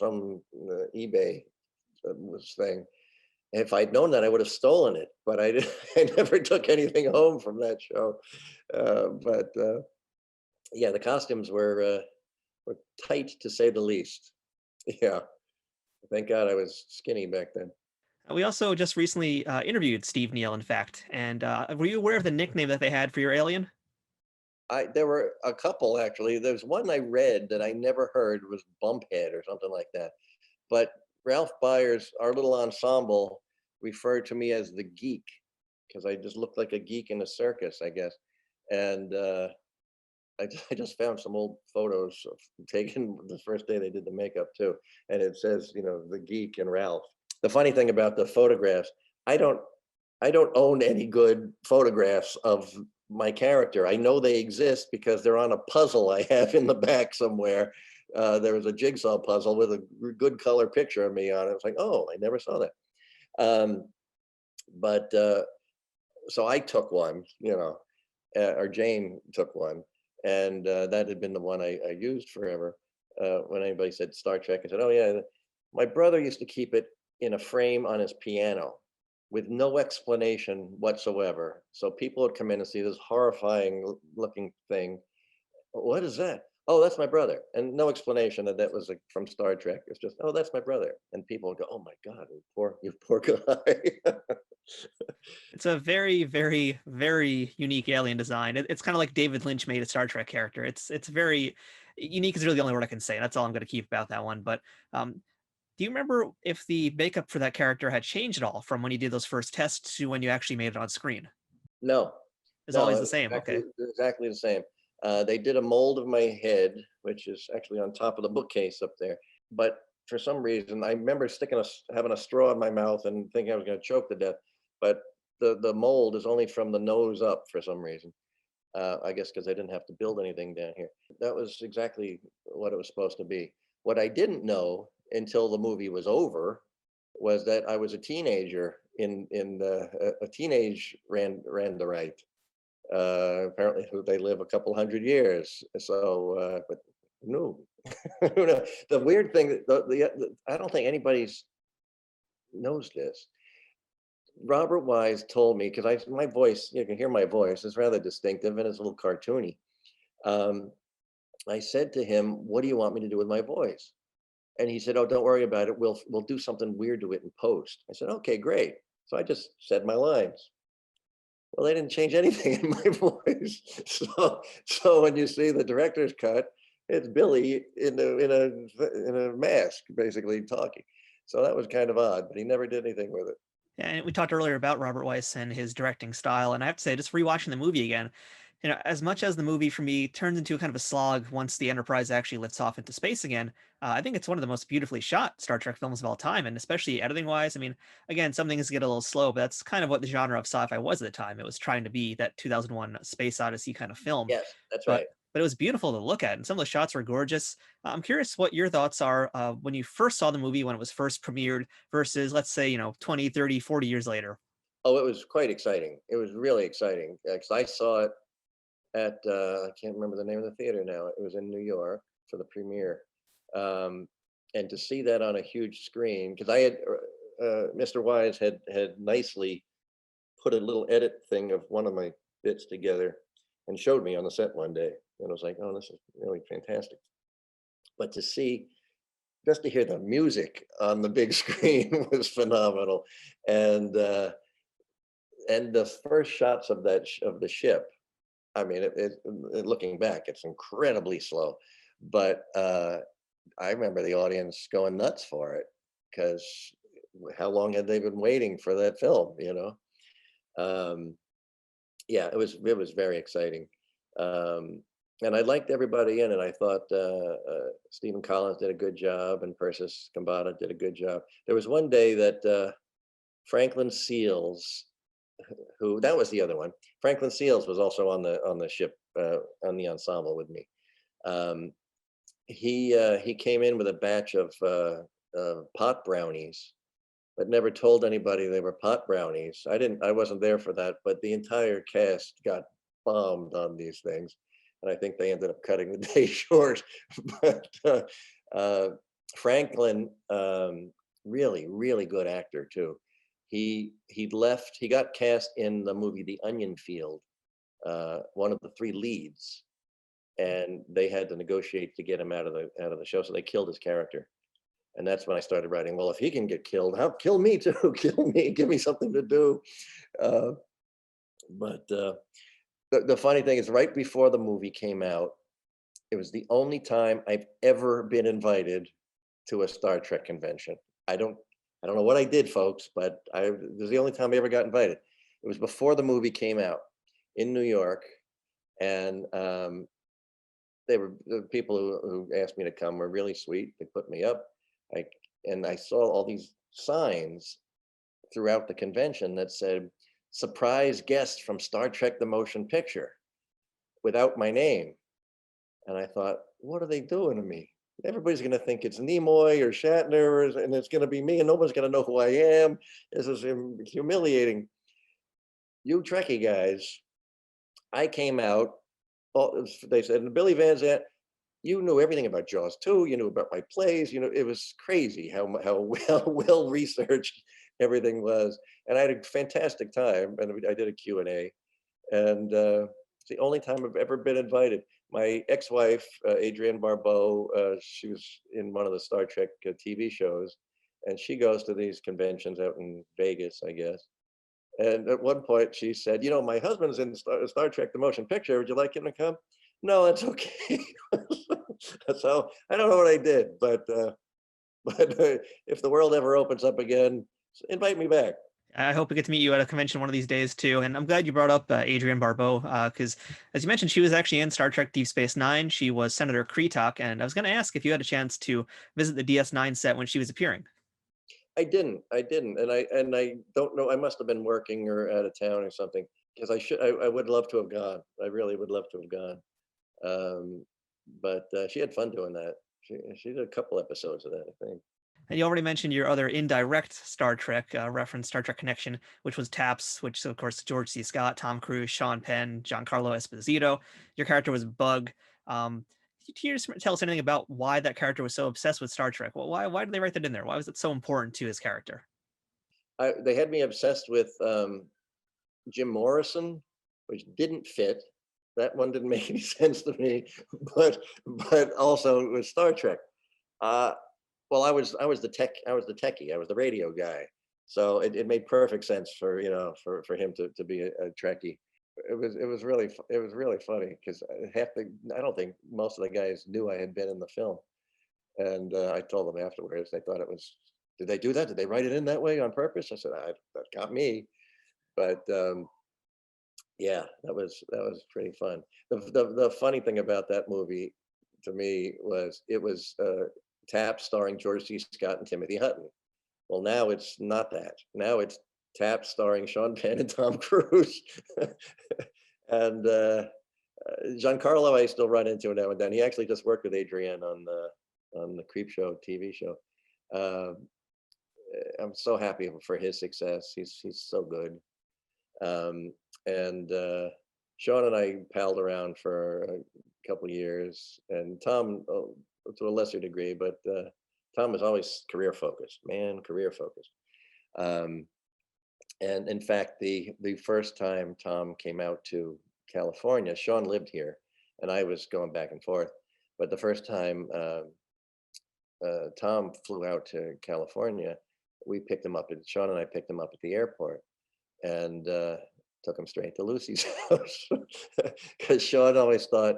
eBay was thing. If I'd known that, I would have stolen it, but I never took anything home from that show. But yeah, the costumes were tight to say the least. Yeah, thank God I was skinny back then. We also just recently interviewed Steve Neill, in fact. And were you aware of the nickname that they had for your alien? There were a couple actually. There's one I read that I never heard was Bumphead or something like that. But Ralph Byers, our little ensemble, referred to me as the geek because I just looked like a geek in a circus, I guess. And I just found some old photos taken the first day they did the makeup too, and it says, the geek and Ralph. The funny thing about the photographs, I don't own any good photographs of my character. I know they exist because they're on a puzzle I have in the back somewhere. There was a jigsaw puzzle with a good color picture of me on it. It's like, oh, I never saw that. But so I took one, or Jane took one, and that had been the one I used forever. When anybody said Star Trek, I said, oh yeah, my brother used to keep it in a frame on his piano with no explanation whatsoever. So people would come in and see this horrifying looking thing. What is that? Oh, that's my brother. And no explanation that was from Star Trek. It's just, oh, that's my brother. And people would go, oh my God, you poor guy. It's a very, very, very unique alien design. It's kind of like David Lynch made a Star Trek character. It's very unique is really the only word I can say. That's all I'm going to keep about that one. But do you remember if the makeup for that character had changed at all from when you did those first tests to when you actually made it on screen? No, It's no, always it the was same. Okay. exactly the same. They did a mold of my head, which is actually on top of the bookcase up there. But for some reason, I remember having a straw in my mouth and thinking I was going to choke to death. But the mold is only from the nose up for some reason. I guess because I didn't have to build anything down here. That was exactly what it was supposed to be. What I didn't know until the movie was over was that I was a teenager in a teenage Rhaandarite. Apparently, they live a couple hundred years. So, but no, the weird thing, I don't think anybody knows this. Robert Wise told me because my voice, you can hear my voice, is rather distinctive and it's a little cartoony. I said to him, "What do you want me to do with my voice?" And he said, "Oh, don't worry about it. We'll do something weird to it in post." I said, "Okay, great." So I just said my lines. Well, they didn't change anything in my voice. So when you see the director's cut, it's Billy in a mask, basically talking. So that was kind of odd, but he never did anything with it. Yeah, and we talked earlier about Robert Weiss and his directing style, and I have to say, just rewatching the movie again, as much as the movie for me turns into kind of a slog once the Enterprise actually lifts off into space again, I think it's one of the most beautifully shot Star Trek films of all time, and especially editing wise. I mean, again, some things get a little slow, but that's kind of what the genre of sci-fi was at the time. It was trying to be that 2001 Space Odyssey kind of film, Yes, that's but right. but it was beautiful to look at, and some of the shots were gorgeous. I'm curious what your thoughts are when you first saw the movie when it was first premiered versus, let's say, 20, 30, 40 years later. Oh, it was quite exciting. It was really exciting because I saw it at I can't remember the name of the theater now. It was in New York for the premiere, and to see that on a huge screen because I had Mr. Wise had nicely put a little edit thing of one of my bits together and showed me on the set one day, and I was like, "Oh, this is really fantastic." But just to hear the music on the big screen was phenomenal, and the first shots of of the ship. I mean, looking back, it's incredibly slow, but I remember the audience going nuts for it, because how long had they been waiting for that film, yeah, it was very exciting. And I liked everybody in it. I thought Stephen Collins did a good job, and Persis Kambata did a good job. There was one day that Franklin Seals, who that was the other one. Franklin Seals was also on the ship on the ensemble with me. He came in with a batch of pot brownies, but never told anybody they were pot brownies. I wasn't there for that, but the entire cast got bombed on these things, and I think they ended up cutting the day short. But Franklin, really, really good actor too. He got cast in the movie The Onion Field, one of the three leads, and they had to negotiate to get him out of the show, so they killed his character. And that's when I started writing, well, if he can get killed, kill me too, kill me, give me something to do. But the funny thing is, right before the movie came out, it was the only time I've ever been invited to a Star Trek convention. I don't know what I did, folks, but it was the only time I ever got invited. It was before the movie came out in New York, and the people who asked me to come were really sweet. They put me up. And I saw all these signs throughout the convention that said, "Surprise guest from Star Trek the Motion Picture," without my name. And I thought, what are they doing to me? Everybody's going to think it's Nimoy or Shatner, and it's going to be me, and nobody's going to know who I am. This is humiliating. You Trekkie guys, I came out, they said, Billy Van Zandt, you knew everything about Jaws 2, you knew about my plays, it was crazy how well researched everything was. And I had a fantastic time, and I did a Q&A, and it's the only time I've ever been invited. My ex-wife, Adrienne Barbeau, she was in one of the Star Trek TV shows, and she goes to these conventions out in Vegas, I guess. And at one point she said, my husband's in Star Trek the Motion Picture, would you like him to come? No, that's okay. So I don't know what I did, but if the world ever opens up again, invite me back. I hope we get to meet you at a convention one of these days too. And I'm glad you brought up Adrienne Barbeau, because as you mentioned, she was actually in Star Trek Deep Space Nine. She was Senator Kreetok, and I was going to ask if you had a chance to visit the DS9 set when she was appearing. I didn't, and I don't know. I must have been working or out of town or something, because I would love to have gone. I really would love to have gone. But she had fun doing that. She did a couple episodes of that, I think. And you already mentioned your other indirect Star Trek reference, Star Trek connection, which was TAPS, which of course George C. Scott, Tom Cruise, Sean Penn, Giancarlo Esposito. Your character was Bug. Can you just tell us anything about why that character was so obsessed with Star Trek? Well, why did they write that in there? Why was it so important to his character? They had me obsessed with Jim Morrison, which didn't fit. That one didn't make any sense to me, but also it was Star Trek. Well, I was the techie, I was the radio guy, so it made perfect sense for him to be a Trekkie. It was really funny, because I don't think most of the guys knew I had been in the film, and I told them afterwards. They thought it was. Did they do that? Did they write it in that way on purpose? I said, that got me, but yeah, that was pretty fun. The funny thing about that movie to me was it was TAPS starring George C. Scott and Timothy Hutton. Well, now it's not that. Now it's TAPS starring Sean Penn and Tom Cruise. And Giancarlo I still run into now and then. He actually just worked with Adrienne on the Creepshow TV show. I'm so happy for his success. He's so good. And Sean and I palled around for a couple of years, and Tom to a lesser degree, but Tom was always career focused. And in fact, the first time Tom came out to California, Sean lived here, and I was going back and forth. But the first time Tom flew out to California, Sean and I picked him up at the airport, and took him straight to Lucy's house, because Sean always thought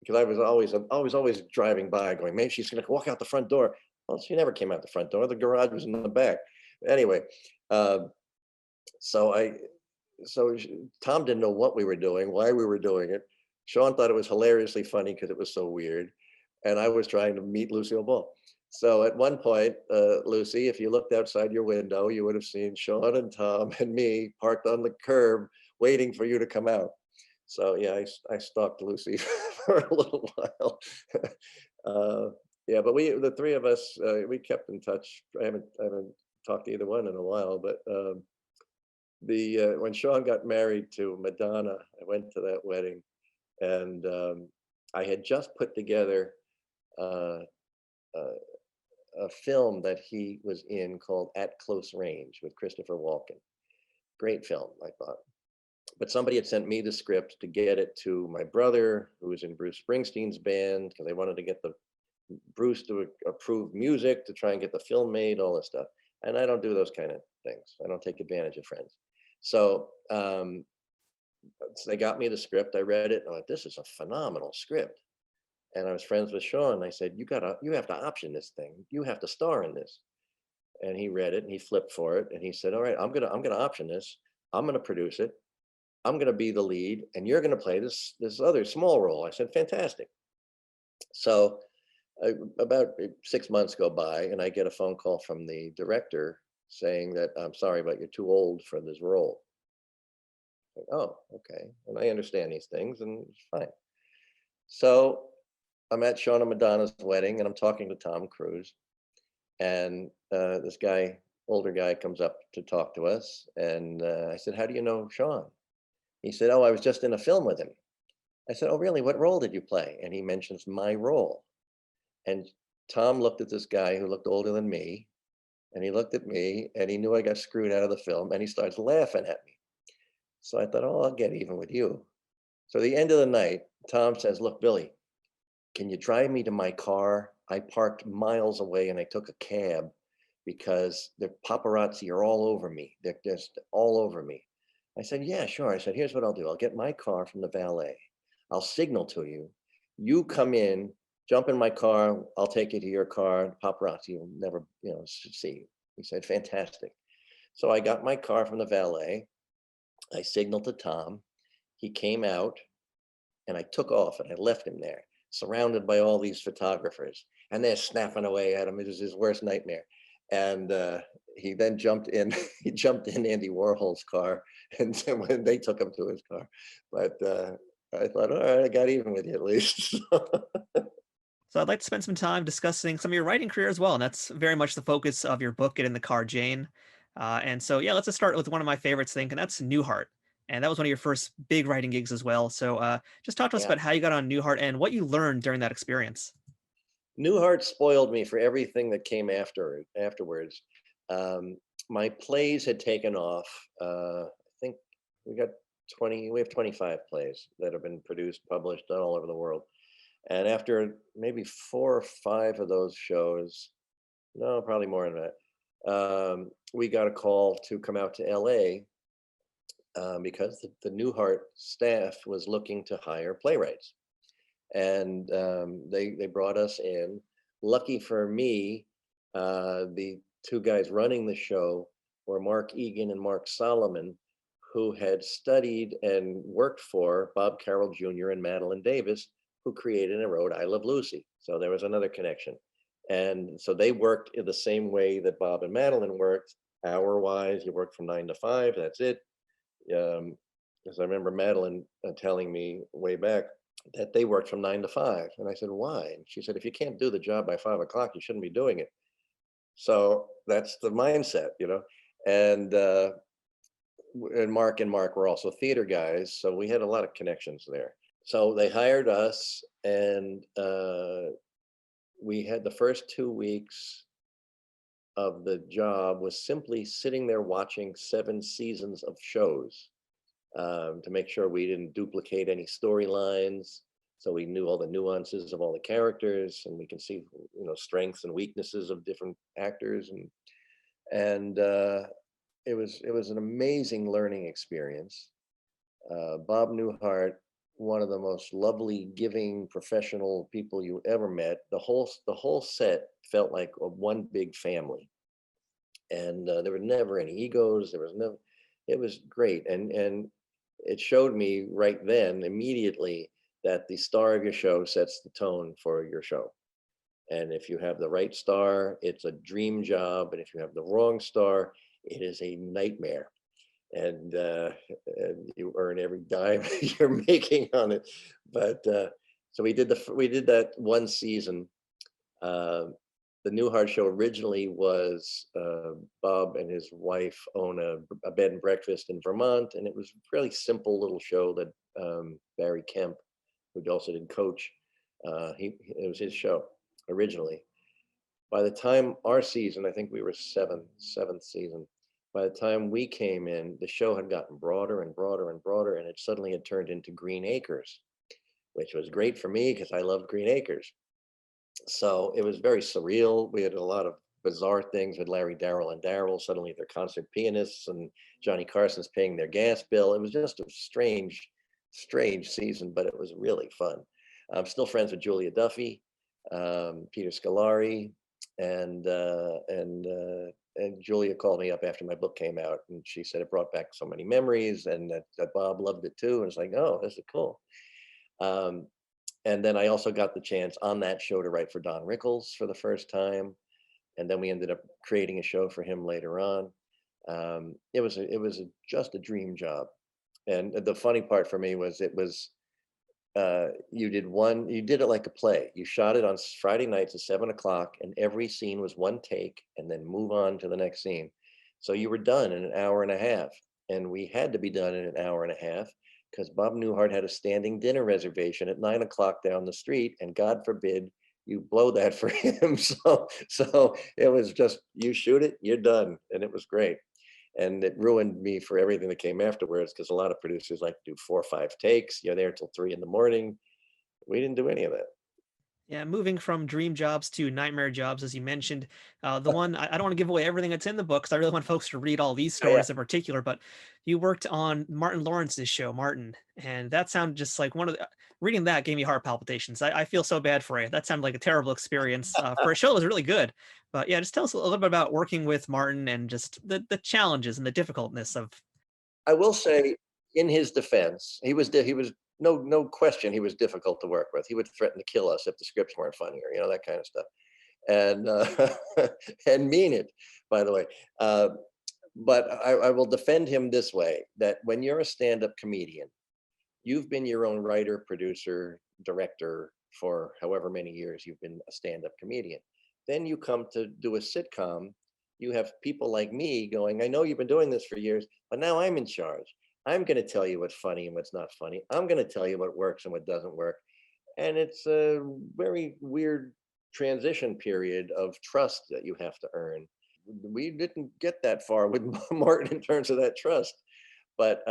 because I was always driving by going, maybe she's going to walk out the front door. Well, she never came out the front door. The garage was in the back. Anyway, so Tom didn't know what we were doing, why we were doing it. Sean thought it was hilariously funny because it was so weird. And I was trying to meet Lucille Ball. So at one point, Lucy, if you looked outside your window, you would have seen Sean and Tom and me parked on the curb waiting for you to come out. So yeah, I stalked Lucy for a little while. Yeah, but the three of us, we kept in touch. I haven't talked to either one in a while, but when Sean got married to Madonna, I went to that wedding, and I had just put together a film that he was in called At Close Range with Christopher Walken. Great film, I thought. But somebody had sent me the script to get it to my brother, who was in Bruce Springsteen's band, because they wanted to get Bruce to approve music to try and get the film made, all this stuff. And I don't do those kind of things. I don't take advantage of friends. So they got me the script. I read it, and I went, this is a phenomenal script. And I was friends with Sean. I said, you have to option this thing. You have to star in this. And he read it and he flipped for it. And he said, all right, I'm gonna option this. I'm gonna produce it. I'm gonna be the lead, and you're gonna play this other small role. I said, fantastic. So about 6 months go by, and I get a phone call from the director saying that, I'm sorry, but you're too old for this role. Like, oh, okay. And I understand these things, and it's fine. So I'm at Sean and Madonna's wedding, and I'm talking to Tom Cruise, and this guy, older guy, comes up to talk to us, and I said, how do you know Sean? He said, oh, I was just in a film with him. I said, oh, really? What role did you play? And he mentions my role. And Tom looked at this guy who looked older than me, and he looked at me, and he knew I got screwed out of the film, and he starts laughing at me. So I thought, oh, I'll get even with you. So at the end of the night, Tom says, look, Billy, can you drive me to my car? I parked miles away and I took a cab because the paparazzi are all over me. They're just all over me. I said, yeah, sure. I said, here's what I'll do. I'll get my car from the valet. I'll signal to you. You come in, jump in my car. I'll take you to your car. Paparazzi will never, see you. He said, fantastic. So I got my car from the valet. I signaled to Tom. He came out, and I took off, and I left him there, surrounded by all these photographers, and they're snapping away at him. It was his worst nightmare. And he then jumped in. He jumped in Andy Warhol's car, and when they took him to his car. But I thought, all right, I got even with you at least. So I'd like to spend some time discussing some of your writing career as well, and that's very much the focus of your book, Get in the Car, Jane. And so, yeah, let's just start with one of my favorites, and that's Newhart. And that was one of your first big writing gigs as well. So just talk to us Yeah. about how you got on Newhart and what you learned during that experience. Newhart spoiled me for everything that came afterwards. My plays had taken off. I think we have 25 plays that have been produced, published, done all over the world. And after maybe 4 or 5 of those shows, no, probably more than that, we got a call to come out to LA because the Newhart staff was looking to hire playwrights. And they brought us in. Lucky for me, the 2 guys running the show were Mark Egan and Mark Solomon, who had studied and worked for Bob Carroll Jr. and Madeline Davis, who created and wrote I Love Lucy. So there was another connection. And so they worked in the same way that Bob and Madeline worked, hour-wise. You work from 9 to 5, that's it. Because I remember Madeline telling me way back that they worked from 9 to 5. And I said, why? And she said, if you can't do the job by 5 o'clock, you shouldn't be doing it. So that's the mindset, And Mark were also theater guys. So we had a lot of connections there. So they hired us, and we had the first 2 weeks of the job was simply sitting there watching 7 seasons of shows. To make sure we didn't duplicate any storylines, so we knew all the nuances of all the characters, and we can see, strengths and weaknesses of different actors, and it was an amazing learning experience. Bob Newhart one of the most lovely, giving, professional people you ever met. The whole set felt like a one big family, and there were never any egos. There was no. It was great, and it showed me right then immediately that the star of your show sets the tone for your show. And if you have the right star, it's a dream job. And if you have the wrong star, it is a nightmare. And you earn every dime you're making on it. But so we did that one season. Uh, the Newhart show originally was Bob and his wife own a bed and breakfast in Vermont, and it was a really simple little show that Barry Kemp, who also did Coach, it was his show originally. By the time our season, I think we were seventh season. By the time we came in, the show had gotten broader and broader and broader, and it suddenly had turned into Green Acres, which was great for me because I loved Green Acres. So it was very surreal. We had a lot of bizarre things with Larry, Darrell, and Darrell. Suddenly they're concert pianists, and Johnny Carson's paying their gas bill. It was just a strange, strange season, but it was really fun. I'm still friends with Julia Duffy, Peter Scolari, and Julia called me up after my book came out, and she said it brought back so many memories, and that Bob loved it too. And it's like, oh, this is cool. And then I also got the chance on that show to write for Don Rickles for the first time, and then we ended up creating a show for him later on. It was just a dream job, and the funny part for me was you did it like a play. You shot it on Friday nights at 7 o'clock, and every scene was one take, and then move on to the next scene. So you were done in an hour and a half, and we had to be done in an hour and a half because Bob Newhart had a standing dinner reservation at 9 o'clock down the street, and God forbid you blow that for him. So it was just, you shoot it, you're done, and it was great. And it ruined me for everything that came afterwards because a lot of producers like to do 4 or 5 takes. You're there till 3 a.m. We didn't do any of that. Yeah, moving from dream jobs to nightmare jobs, as you mentioned. The one, I don't want to give away everything that's in the book because I really want folks to read all these Oh, yeah. stories in particular, but you worked on Martin Lawrence's show, Martin, and that sounded just like one of the, reading that gave me heart palpitations. I feel so bad for you. That sounded like a terrible experience for a show that was really good. But yeah, just tell us a little bit about working with Martin and just the challenges and the difficultness of. I will say, in his defense, he was no question, he was difficult to work with. He would threaten to kill us if the scripts weren't funny, or that kind of stuff, and and mean it, by the way. But I will defend him this way: that when you're a stand-up comedian, you've been your own writer, producer, director for however many years you've been a stand-up comedian. Then you come to do a sitcom. You have people like me going, I know you've been doing this for years, but now I'm in charge. I'm going to tell you what's funny and what's not funny. I'm going to tell you what works and what doesn't work. And it's a very weird transition period of trust that you have to earn. We didn't get that far with Martin in terms of that trust, but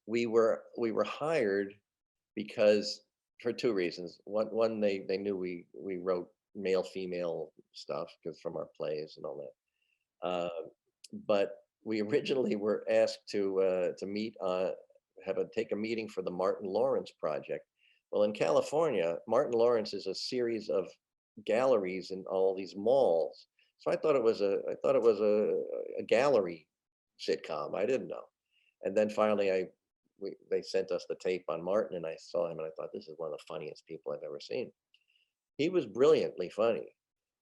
we were hired because, for 2 reasons. One, they knew we wrote male female stuff because from our plays and all that. But we originally were asked to meet take a meeting for the Martin Lawrence project. Well, in California, Martin Lawrence is a series of galleries in all these malls. So I thought it was a gallery sitcom. I didn't know. And then finally they sent us the tape on Martin, and I saw him, and I thought, this is one of the funniest people I've ever seen. He was brilliantly funny.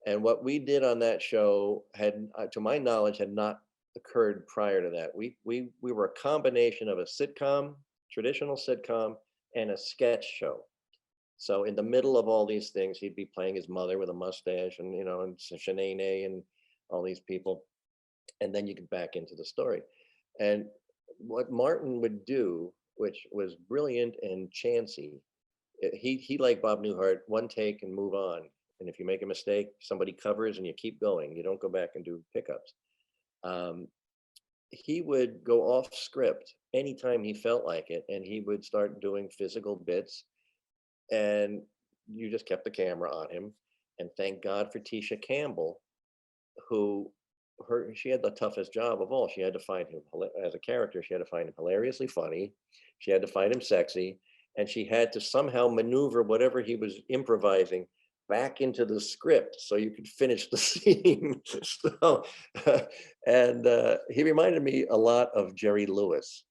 And what we did on that show had, to my knowledge, had not occurred prior to that. We were a combination of a sitcom, traditional sitcom, and a sketch show. So in the middle of all these things, he'd be playing his mother with a mustache, and and Shanae and all these people, and then you get back into the story. And what Martin would do, which was brilliant and chancy, he like Bob Newhart, one take and move on. And if you make a mistake, somebody covers and you keep going. You don't go back and do pickups. He would go off script anytime he felt like it, and he would start doing physical bits, and you just kept the camera on him. And thank God for Tisha Campbell, who she had the toughest job of all. She had to find him as a character. She had to find him hilariously funny. She had to find him sexy, and she had to somehow maneuver whatever he was improvising back into the script so you could finish the scene. So, and he reminded me a lot of Jerry Lewis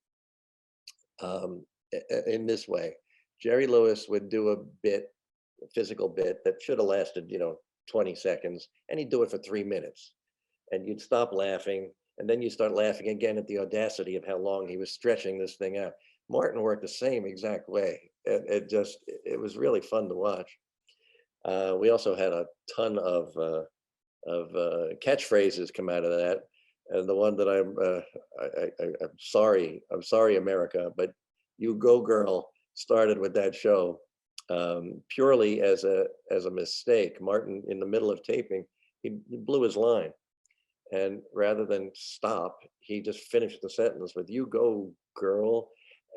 in this way. Jerry Lewis would do a physical bit that should have lasted, 20 seconds, and he'd do it for 3 minutes. And you'd stop laughing, and then you start laughing again at the audacity of how long he was stretching this thing out. Martin worked the same exact way. It was really fun to watch. We also had a ton of catchphrases come out of that. And the one that I'm sorry, America, but "You Go Girl" started with that show purely as a mistake. Martin, in the middle of taping, he blew his line. And rather than stop, he just finished the sentence with "You go, girl."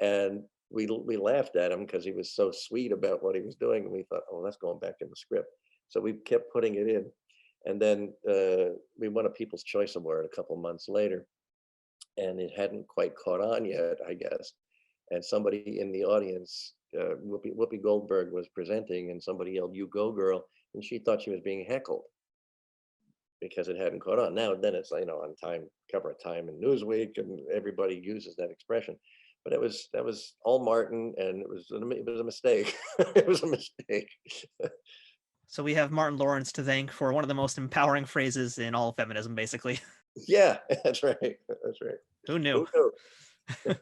And we laughed at him because he was so sweet about what he was doing. And we thought, oh, that's going back in the script. So we kept putting it in. And then we won a People's Choice Award a couple months later. And it hadn't quite caught on yet, I guess. And somebody in the audience, Whoopi Goldberg, was presenting, and somebody yelled, "You go, girl." And she thought she was being heckled because it hadn't caught on. Now then it's, on cover of Time and Newsweek, and everybody uses that expression. But that was all Martin, and it was a mistake. It was a mistake. So we have Martin Lawrence to thank for one of the most empowering phrases in all of feminism, basically. Yeah, that's right. That's right. Who knew? Who knew?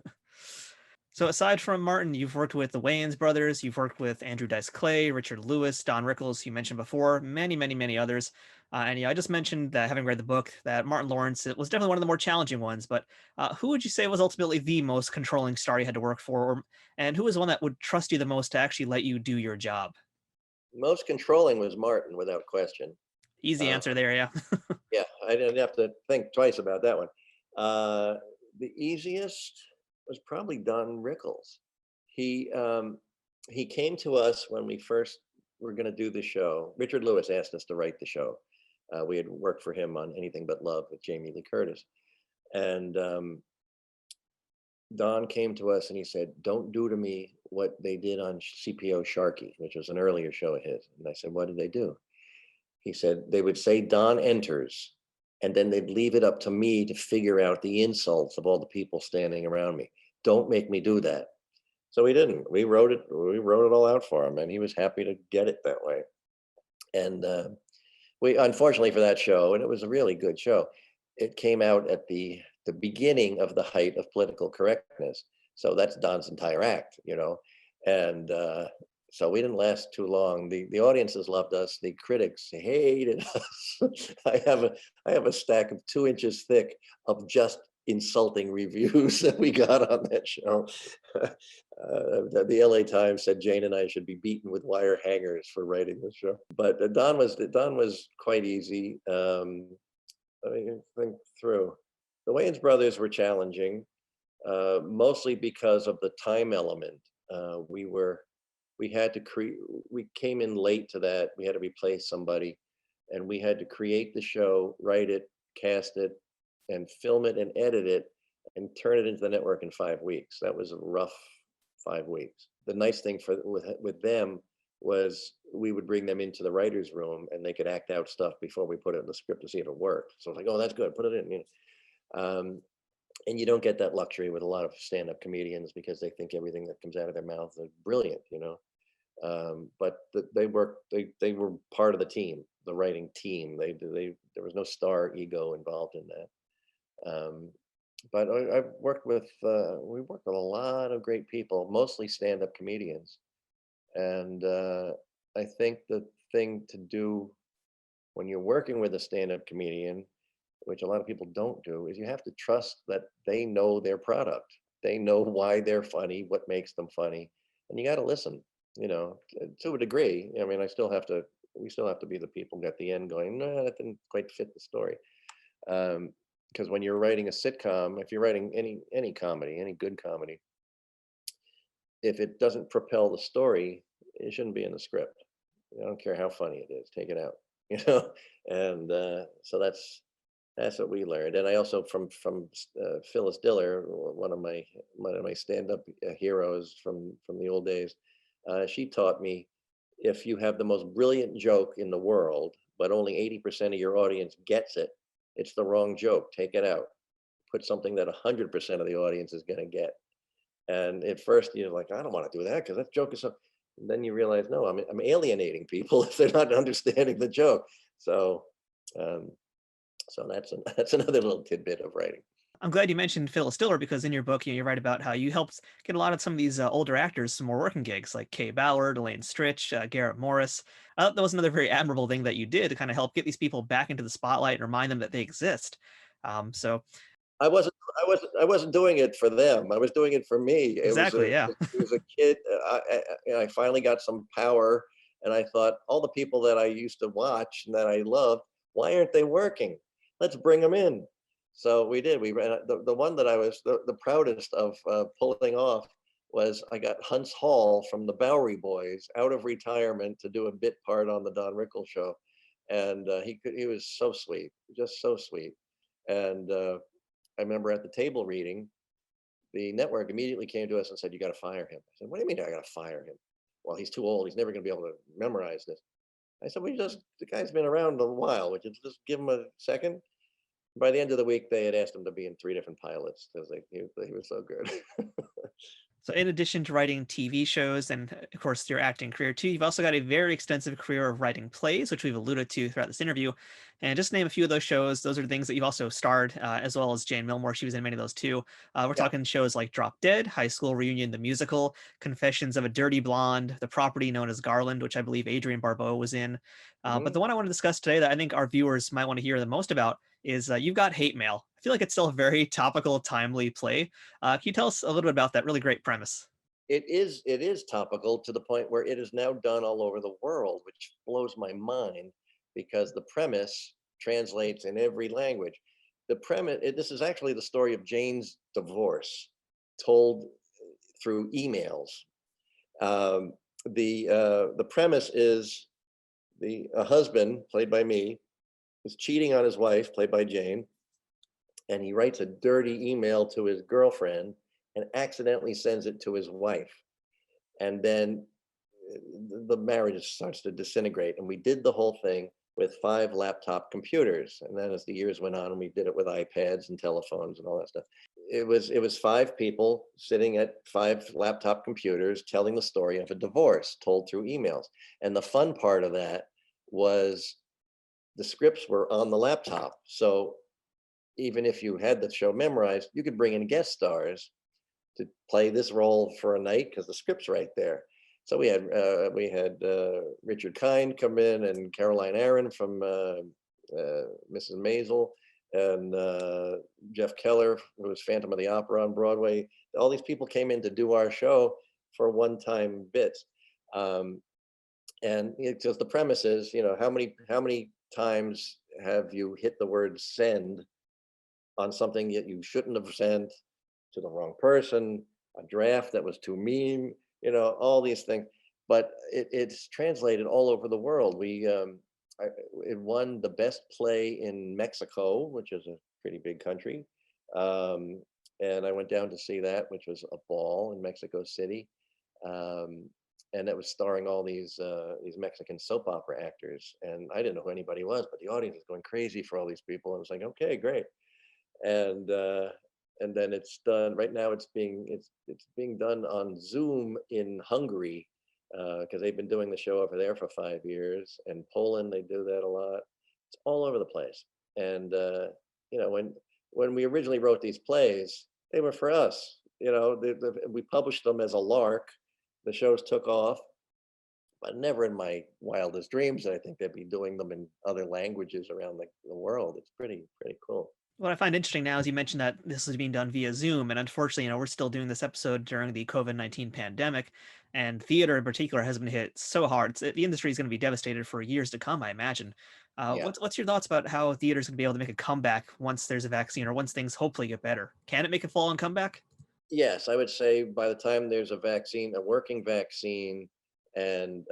So aside from Martin, you've worked with the Wayans brothers, you've worked with Andrew Dice Clay, Richard Lewis, Don Rickles, you mentioned before, many, many, many others. And I just mentioned that, having read the book, that Martin Lawrence, it was definitely one of the more challenging ones. But who would you say was ultimately the most controlling star you had to work for? And who was the one that would trust you the most to actually let you do your job? Most controlling was Martin, without question. Easy answer there, yeah. Yeah, I didn't have to think twice about that one. The easiest was probably Don Rickles. He came to us when we first were going to do the show. Richard Lewis asked us to write the show. We had worked for him on Anything But Love with Jamie Lee Curtis. And Don came to us and he said, "Don't do to me what they did on CPO Sharkey," which was an earlier show of his. And I said, "What did they do?" He said, "They would say Don enters, and then they'd leave it up to me to figure out the insults of all the people standing around me. Don't make me do that." So we didn't. We wrote it all out for him, and he was happy to get it that way. And we, unfortunately for that show, and it was a really good show, it came out at the beginning of the height of political correctness. So that's Don's entire act, and so we didn't last too long. The audiences loved us. The critics hated us. I have a stack of 2 inches thick of just insulting reviews that we got on that show. The LA Times said Jane and I should be beaten with wire hangers for writing the show. But Don was quite easy. Let me think through. The Wayans brothers were challenging, mostly because of the time element. We had to we came in late to that. We had to replace somebody, and we had to create the show, write it, cast it, and film it and edit it and turn it into the network in 5 weeks. That was a rough 5 weeks. The nice thing with them was we would bring them into the writer's room and they could act out stuff before we put it in the script to see if it worked. So it's like, oh, that's good, put it in. And you don't get that luxury with a lot of stand-up comedians because they think everything that comes out of their mouth is brilliant, but they were part of the team, the writing team. There was no star ego involved in that. But I've worked with we worked with a lot of great people, mostly stand-up comedians. And I think the thing to do when you're working with a stand-up comedian, which a lot of people don't do, is you have to trust that they know their product. They know why they're funny, what makes them funny, and you got to listen. To a degree. I mean, we still have to be the people at the end going, no, that didn't quite fit the story. Because when you're writing a sitcom, if you're writing any comedy, any good comedy, if it doesn't propel the story, it shouldn't be in the script. I don't care how funny it is, take it out. And so That's what we learned. And I also from Phyllis Diller, one of my stand-up heroes from the old days. She taught me, if you have the most brilliant joke in the world, but only 80% of your audience gets it, it's the wrong joke. Take it out. Put something that 100% of the audience is going to get. And at first you're like, I don't want to do that because that joke is so. And then you realize, no, I'm alienating people if they're not understanding the joke. So, um, so that's another little tidbit of writing. I'm glad you mentioned Phyllis Diller because in your book, you write about how you helped get a lot of some of these older actors some more working gigs, like Kay Ballard, Elaine Stritch, Garrett Morris. That was another very admirable thing that you did to kind of help get these people back into the spotlight and remind them that they exist. So I wasn't doing it for them. I was doing it for me. exactly, yeah. It was a kid. I finally got some power, and I thought, all the people that I used to watch and that I loved, why aren't they working? Let's bring them in. So we did. We ran the one that I was the proudest of pulling off was I got Hunts Hall from the Bowery Boys out of retirement to do a bit part on the Don Rickles show, and he was so sweet, just so sweet. And I remember at the table reading, the network immediately came to us and said, "You got to fire him." I said, "What do you mean I got to fire him? Well, he's too old. He's never going to be able to memorize this." I said, the guy's been around a while. Would you just give him a second?" By the end of the week, they had asked him to be in 3 different pilots because he was so good. So, in addition to writing TV shows and, of course, your acting career too, you've also got a very extensive career of writing plays, which we've alluded to throughout this interview. And just to name a few of those shows, those are the things that you've also starred, as well as Jane Milmore. She was in many of those too. We're Yeah. talking shows like Drop Dead, High School Reunion, the musical, Confessions of a Dirty Blonde, The Property Known as Garland, which I believe Adrienne Barbeau was in. But the one I want to discuss today that I think our viewers might want to hear the most about is You've Got Hate Mail. I feel like it's still a very topical, timely play. Can you tell us a little bit about that really great premise? It is topical to the point where it is now done all over the world, which blows my mind because the premise translates in every language. This is actually the story of Jane's divorce told through emails. The premise is a husband, played by me, is cheating on his wife, played by Jane, and he writes a dirty email to his girlfriend and accidentally sends it to his wife. And then the marriage starts to disintegrate. And we did the whole thing with 5 laptop computers. And then as the years went on, we did it with iPads and telephones and all that stuff. It was 5 people sitting at 5 laptop computers telling the story of a divorce told through emails. And the fun part of that was the scripts were on the laptop. So even if you had the show memorized, you could bring in guest stars to play this role for a night because the script's right there. So we had Richard Kind come in and Caroline Aaron from Mrs. Maisel and Jeff Keller, who was Phantom of the Opera on Broadway. All these people came in to do our show for one-time bits. And because the premise is, how many times have you hit the word send on something that you shouldn't have sent to the wrong person, a draft that was too mean, all these things. But it's translated all over the world. It won the best play in Mexico, which is a pretty big country. And I went down to see that, which was a ball in Mexico City. And it was starring all these Mexican soap opera actors. And I didn't know who anybody was, but the audience was going crazy for all these people. And I was like, okay, great. And then it's done right now. It's being done on Zoom in Hungary because they've been doing the show over there for 5 years. And Poland, they do that a lot. It's all over the place. And when we originally wrote these plays, they were for us. We published them as a lark. The shows took off, but never in my wildest dreams that I think they'd be doing them in other languages around the world. It's pretty cool. What I find interesting now is you mentioned that this is being done via Zoom, and unfortunately, we're still doing this episode during the COVID-19 pandemic, and theater in particular has been hit so hard. The industry is going to be devastated for years to come, I imagine. Yeah. What's your thoughts about how theater is going to be able to make a comeback once there's a vaccine or once things hopefully get better? Can it make a full-on comeback? Yes, I would say by the time there's a vaccine, a working vaccine, and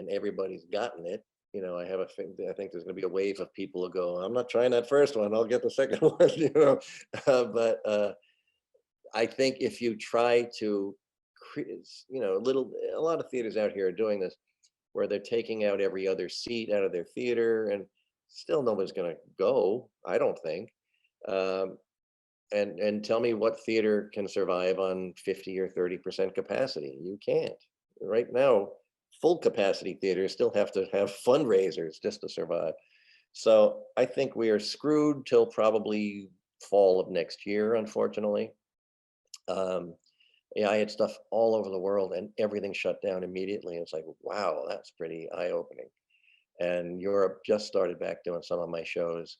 everybody's gotten it, I think there's going to be a wave of people who go, I'm not trying that first one, I'll get the second one. But I think if you try to create, a lot of theaters out here are doing this, where they're taking out every other seat out of their theater, and still nobody's going to go, I don't think. Um, and tell me what theater can survive on 50 or 30% capacity. You can't. Right now, full capacity theaters still have to have fundraisers just to survive. So I think we are screwed till probably fall of next year, unfortunately. Um, yeah, I had stuff all over the world and everything shut down immediately. It's like, wow, that's pretty eye-opening. And Europe just started back doing some of my shows,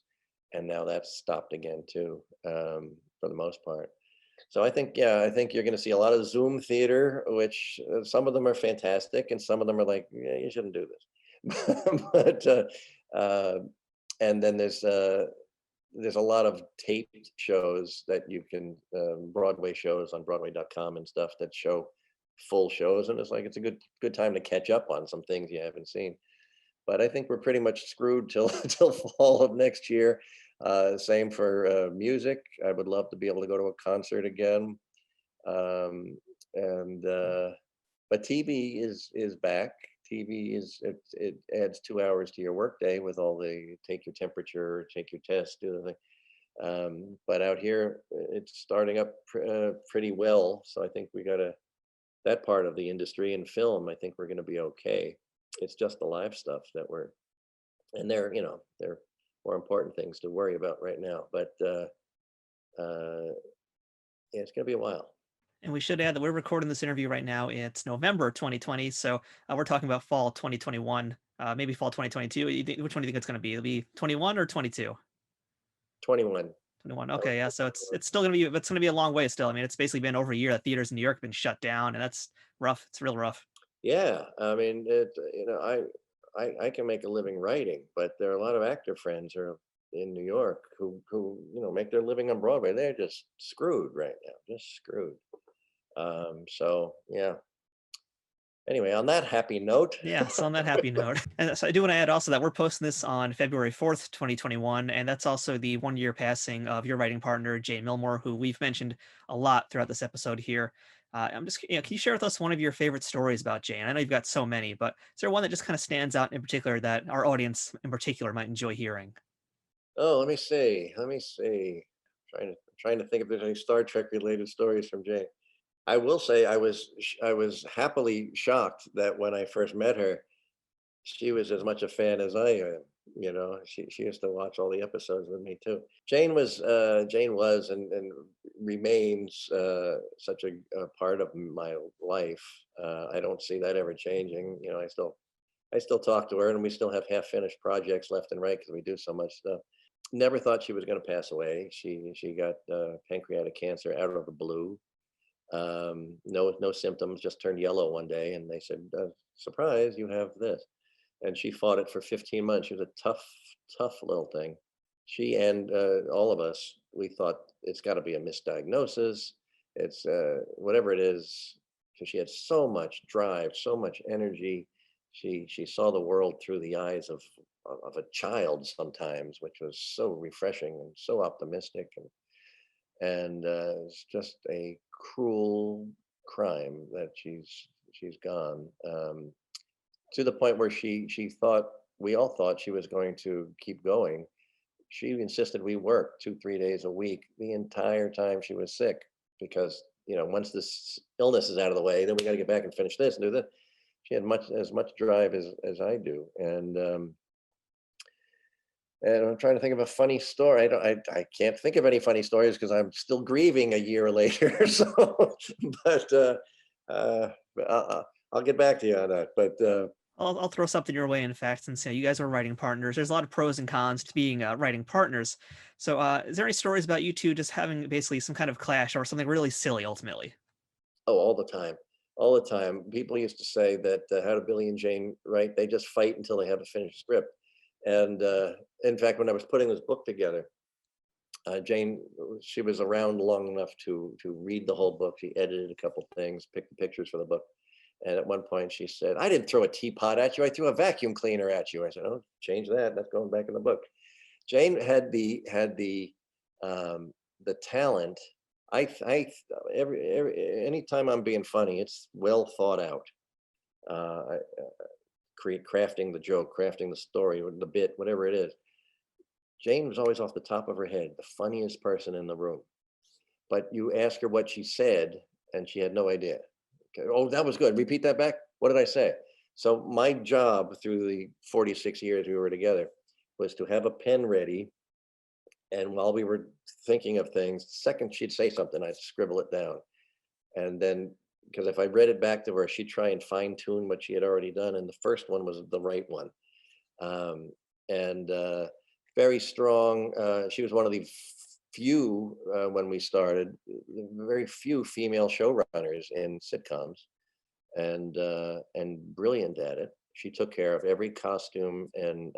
and now that's stopped again too, for the most part. So I think you're going to see a lot of Zoom theater, which some of them are fantastic, and some of them are like, yeah, you shouldn't do this. But and then there's a lot of taped shows that you can, Broadway shows on Broadway.com and stuff that show full shows, and it's like it's a good time to catch up on some things you haven't seen. But I think we're pretty much screwed till till fall of next year. Same for music. I would love to be able to go to a concert again. Um, and But TV is back. TV it adds 2 hours to your workday with all the take your temperature, take your test, do the thing. But out here, it's starting up pretty well. So I think we got that part of the industry and film. I think we're going to be okay. It's just the live stuff that and they're more important things to worry about right now. But yeah, it's going to be a while. And we should add that we're recording this interview right now. It's November 2020, so we're talking about fall 2021, maybe fall 2022. Which one do you think it's going to be? It'll be 21 or 22? 21. 21. Okay, yeah. So it's still going to be a long way still. I mean, it's basically been over a year that theaters in New York have been shut down, and that's rough. It's real rough. Yeah, I mean, I can make a living writing, but there are a lot of actor friends who are in New York who make their living on Broadway. They're just screwed right now, just screwed. So yeah. Anyway, on that happy note. Yeah, so on that happy note. And so I do want to add also that we're posting this on February 4th, 2021, and that's also the 1 year passing of your writing partner, Jane Milmore, who we've mentioned a lot throughout this episode here. I'm just, can you share with us one of your favorite stories about Jane? I know you've got so many, but is there one that just kind of stands out in particular that our audience in particular might enjoy hearing? Oh, let me see. Trying to think if there's any Star Trek related stories from Jane. I will say I was happily shocked that when I first met her, she was as much a fan as I am. She used to watch all the episodes with me too. Jane was and remains such a part of my life. I don't see that ever changing. I still talk to her, and we still have half finished projects left and right because we do so much stuff. Never thought she was going to pass away. She got pancreatic cancer out of the blue. No symptoms, just turned yellow one day, and they said, surprise, you have this. And she fought it for 15 months. She was a tough little thing. She and all of us, we thought it's got to be a misdiagnosis. It's whatever it is, because she had so much drive, so much energy. She saw the world through the eyes of a child sometimes, which was so refreshing and so optimistic. And it's just a cruel crime that she's gone, to the point where we all thought she was going to keep going. She insisted we work 2-3 days a week the entire time she was sick, because once this illness is out of the way, then we got to get back and finish this and do that. She had as much drive as I do. And I'm trying to think of a funny story. I can't think of any funny stories because I'm still grieving a year later. So, but I'll get back to you on that. But I'll throw something your way, in fact, since you guys are writing partners. There's a lot of pros and cons to being writing partners. So is there any stories about you two just having basically some kind of clash or something really silly ultimately? oh, all the time, all the time. People used to say that how do Billy and Jane write? They just fight until they have a finished script. And in fact, when I was putting this book together, Jane, she was around long enough to read the whole book. She edited a couple things, picked the pictures for the book, And at one point she said, "I didn't throw a teapot at you. I threw a vacuum cleaner at you." I said, "Oh, change that. That's going back in the book." Jane had the talent. Anytime I'm being funny, it's well thought out. Crafting the joke, crafting the story, or the bit, whatever it is. Jane was always off the top of her head, the funniest person in the room. But you ask her what she said, and she had no idea. Okay, oh, that was good. Repeat that back. What did I say? So my job through the 46 years we were together was to have a pen ready. And while we were thinking of things, the second she'd say something, I'd scribble it down. And then, because if I read it back to her, she'd try and fine tune what she had already done. And the first one was the right one. And very strong. She was one of the few, when we started, very few female showrunners in sitcoms, and brilliant at it. She took care of every costume and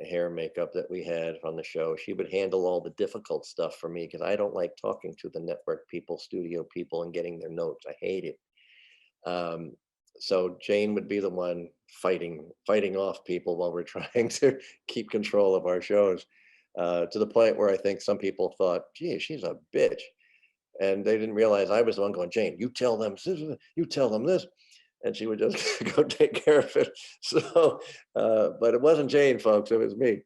hair and makeup that we had on the show. She would handle all the difficult stuff for me because I don't like talking to the network people, studio people, and getting their notes. I hate it. So Jane would be the one fighting off people while we're trying to keep control of our shows, to the point where I think some people thought, "Gee, she's a bitch," and they didn't realize I was the one going, "Jane, you tell them this, you tell them this," and she would just go take care of it. So, but it wasn't Jane, folks; it was me.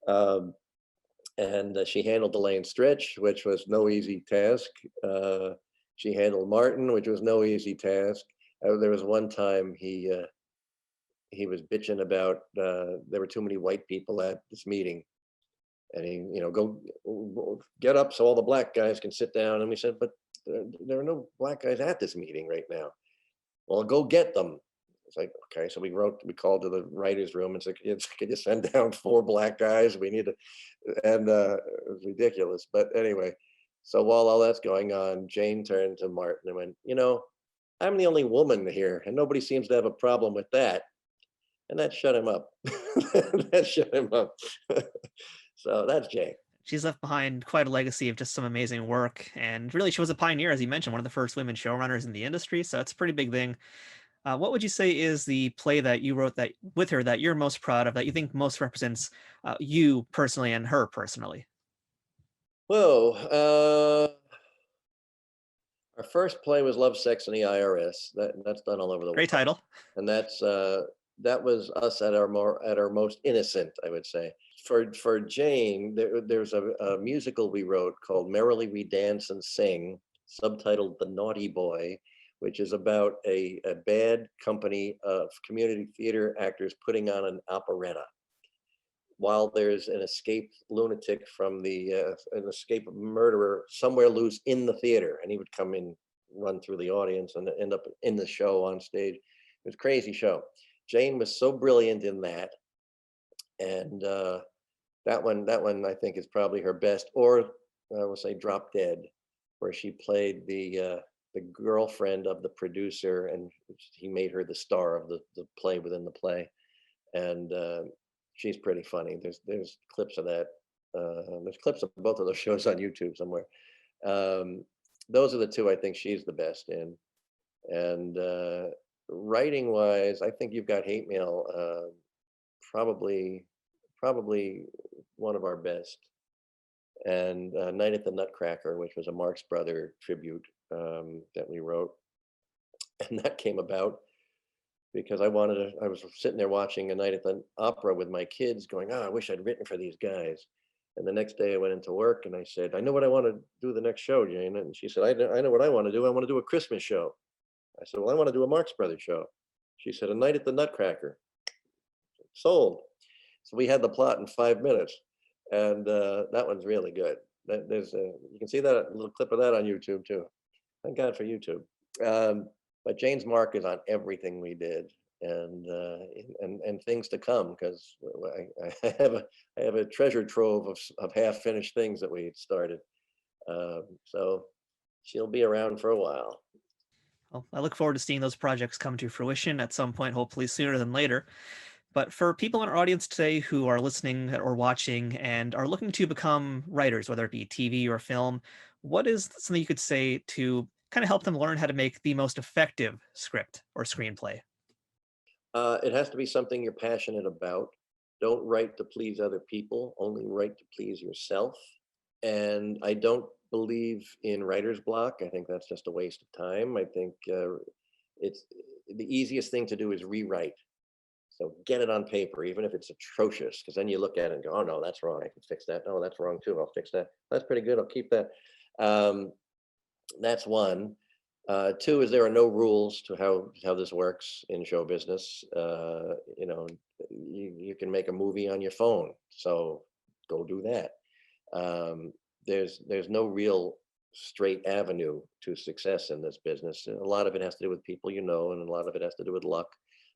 And she handled the lane stretch, which was no easy task. She handled Martin, which was no easy task. There was one time he was bitching about there were too many white people at this meeting, and he, go get up so all the black guys can sit down. And we said, "But there are no black guys at this meeting right now." "Well, go get them." It's like, okay, so we called to the writer's room and said, "Could you send down 4 black guys? We need to," and it was ridiculous. But anyway, so while all that's going on, Jane turned to Martin and went, "I'm the only woman here, and nobody seems to have a problem with that." And that shut him up. That shut him up. So that's Jane. She's left behind quite a legacy of just some amazing work. And really, she was a pioneer, as you mentioned, one of the first women showrunners in the industry. So it's a pretty big thing. What would you say is the play that you wrote that with her that you're most proud of, that you think most represents you personally and her personally? Whoa. Our first play was Love, Sex, and the IRS. That's done all over the world. Great title. And that was us at our most innocent, I would say. For Jane, there's a musical we wrote called Merrily We Dance and Sing, subtitled The Naughty Boy, which is about a bad company of community theater actors putting on an operetta, while there's an escaped lunatic from an escaped murderer somewhere loose in the theater, and he would come in, run through the audience, and end up in the show on stage. It was a crazy show. Jane was so brilliant in that, and that one I think is probably her best. Or I will say Drop Dead, where she played the girlfriend of the producer, and he made her the star of the play within the play, and she's pretty funny. There's clips of that. There's clips of both of those shows on YouTube somewhere. Those are the two I think she's the best in. And writing wise, I think You've Got Hate Mail, probably one of our best. And Night at the Nutcracker, which was a Marx Brother tribute that we wrote, and that came about because I was sitting there watching A Night at the Opera with my kids going, "I wish I'd written for these guys." And the next day I went into work and I said, "I know what I want to do the next show, Jane." And she said, I know what I want to do. I want to do a Christmas show." I said, "Well, I want to do a Marx Brothers show." She said, "A Night at the Nutcracker." Sold. So we had the plot in 5 minutes, and that one's really good. You can see that a little clip of that on YouTube too. Thank God for YouTube. But Jane's mark is on everything we did, and things to come, because I have a treasure trove of half finished things that we started. So she'll be around for a while. Well, I look forward to seeing those projects come to fruition at some point, hopefully sooner than later. But for people in our audience today who are listening or watching and are looking to become writers, whether it be TV or film, what is something you could say to kind of help them learn how to make the most effective script or screenplay? It has to be something you're passionate about. Don't write to please other people, only write to please yourself. And I don't believe in writer's block. I think that's just a waste of time. I think it's the easiest thing to do is rewrite. So get it on paper, even if it's atrocious, because then you look at it and go, oh no, that's wrong. I can fix that. No, that's wrong too. I'll fix that. That's pretty good. I'll keep that. That's one. Two is there are no rules to how this works in show business. You know, you can make a movie on your phone, so go do that. There's no real straight avenue to success in this business. A lot of it has to do with people you know, and a lot of it has to do with luck.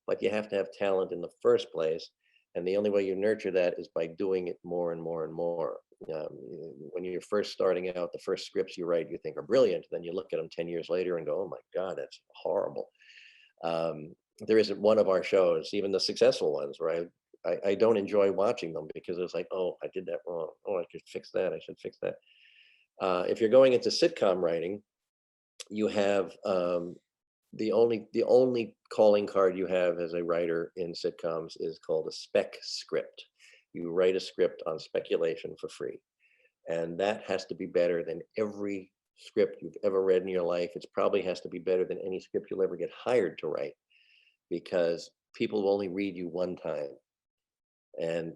But you have to have talent in the first place, and the only way you nurture that is by doing it more and more and more. When you're first starting out, the first scripts you write you think are brilliant, then you look at them 10 years later and go, oh my God, that's horrible. There isn't one of our shows, even the successful ones, where I don't enjoy watching them because it's like, oh, I did that wrong. Oh, I could fix that. I should fix that. If you're going into sitcom writing, you have the only calling card you have as a writer in sitcoms is called a spec script. You write a script on speculation for free. And that has to be better than every script you've ever read in your life. It probably has to be better than any script you'll ever get hired to write, because people will only read you one time. And,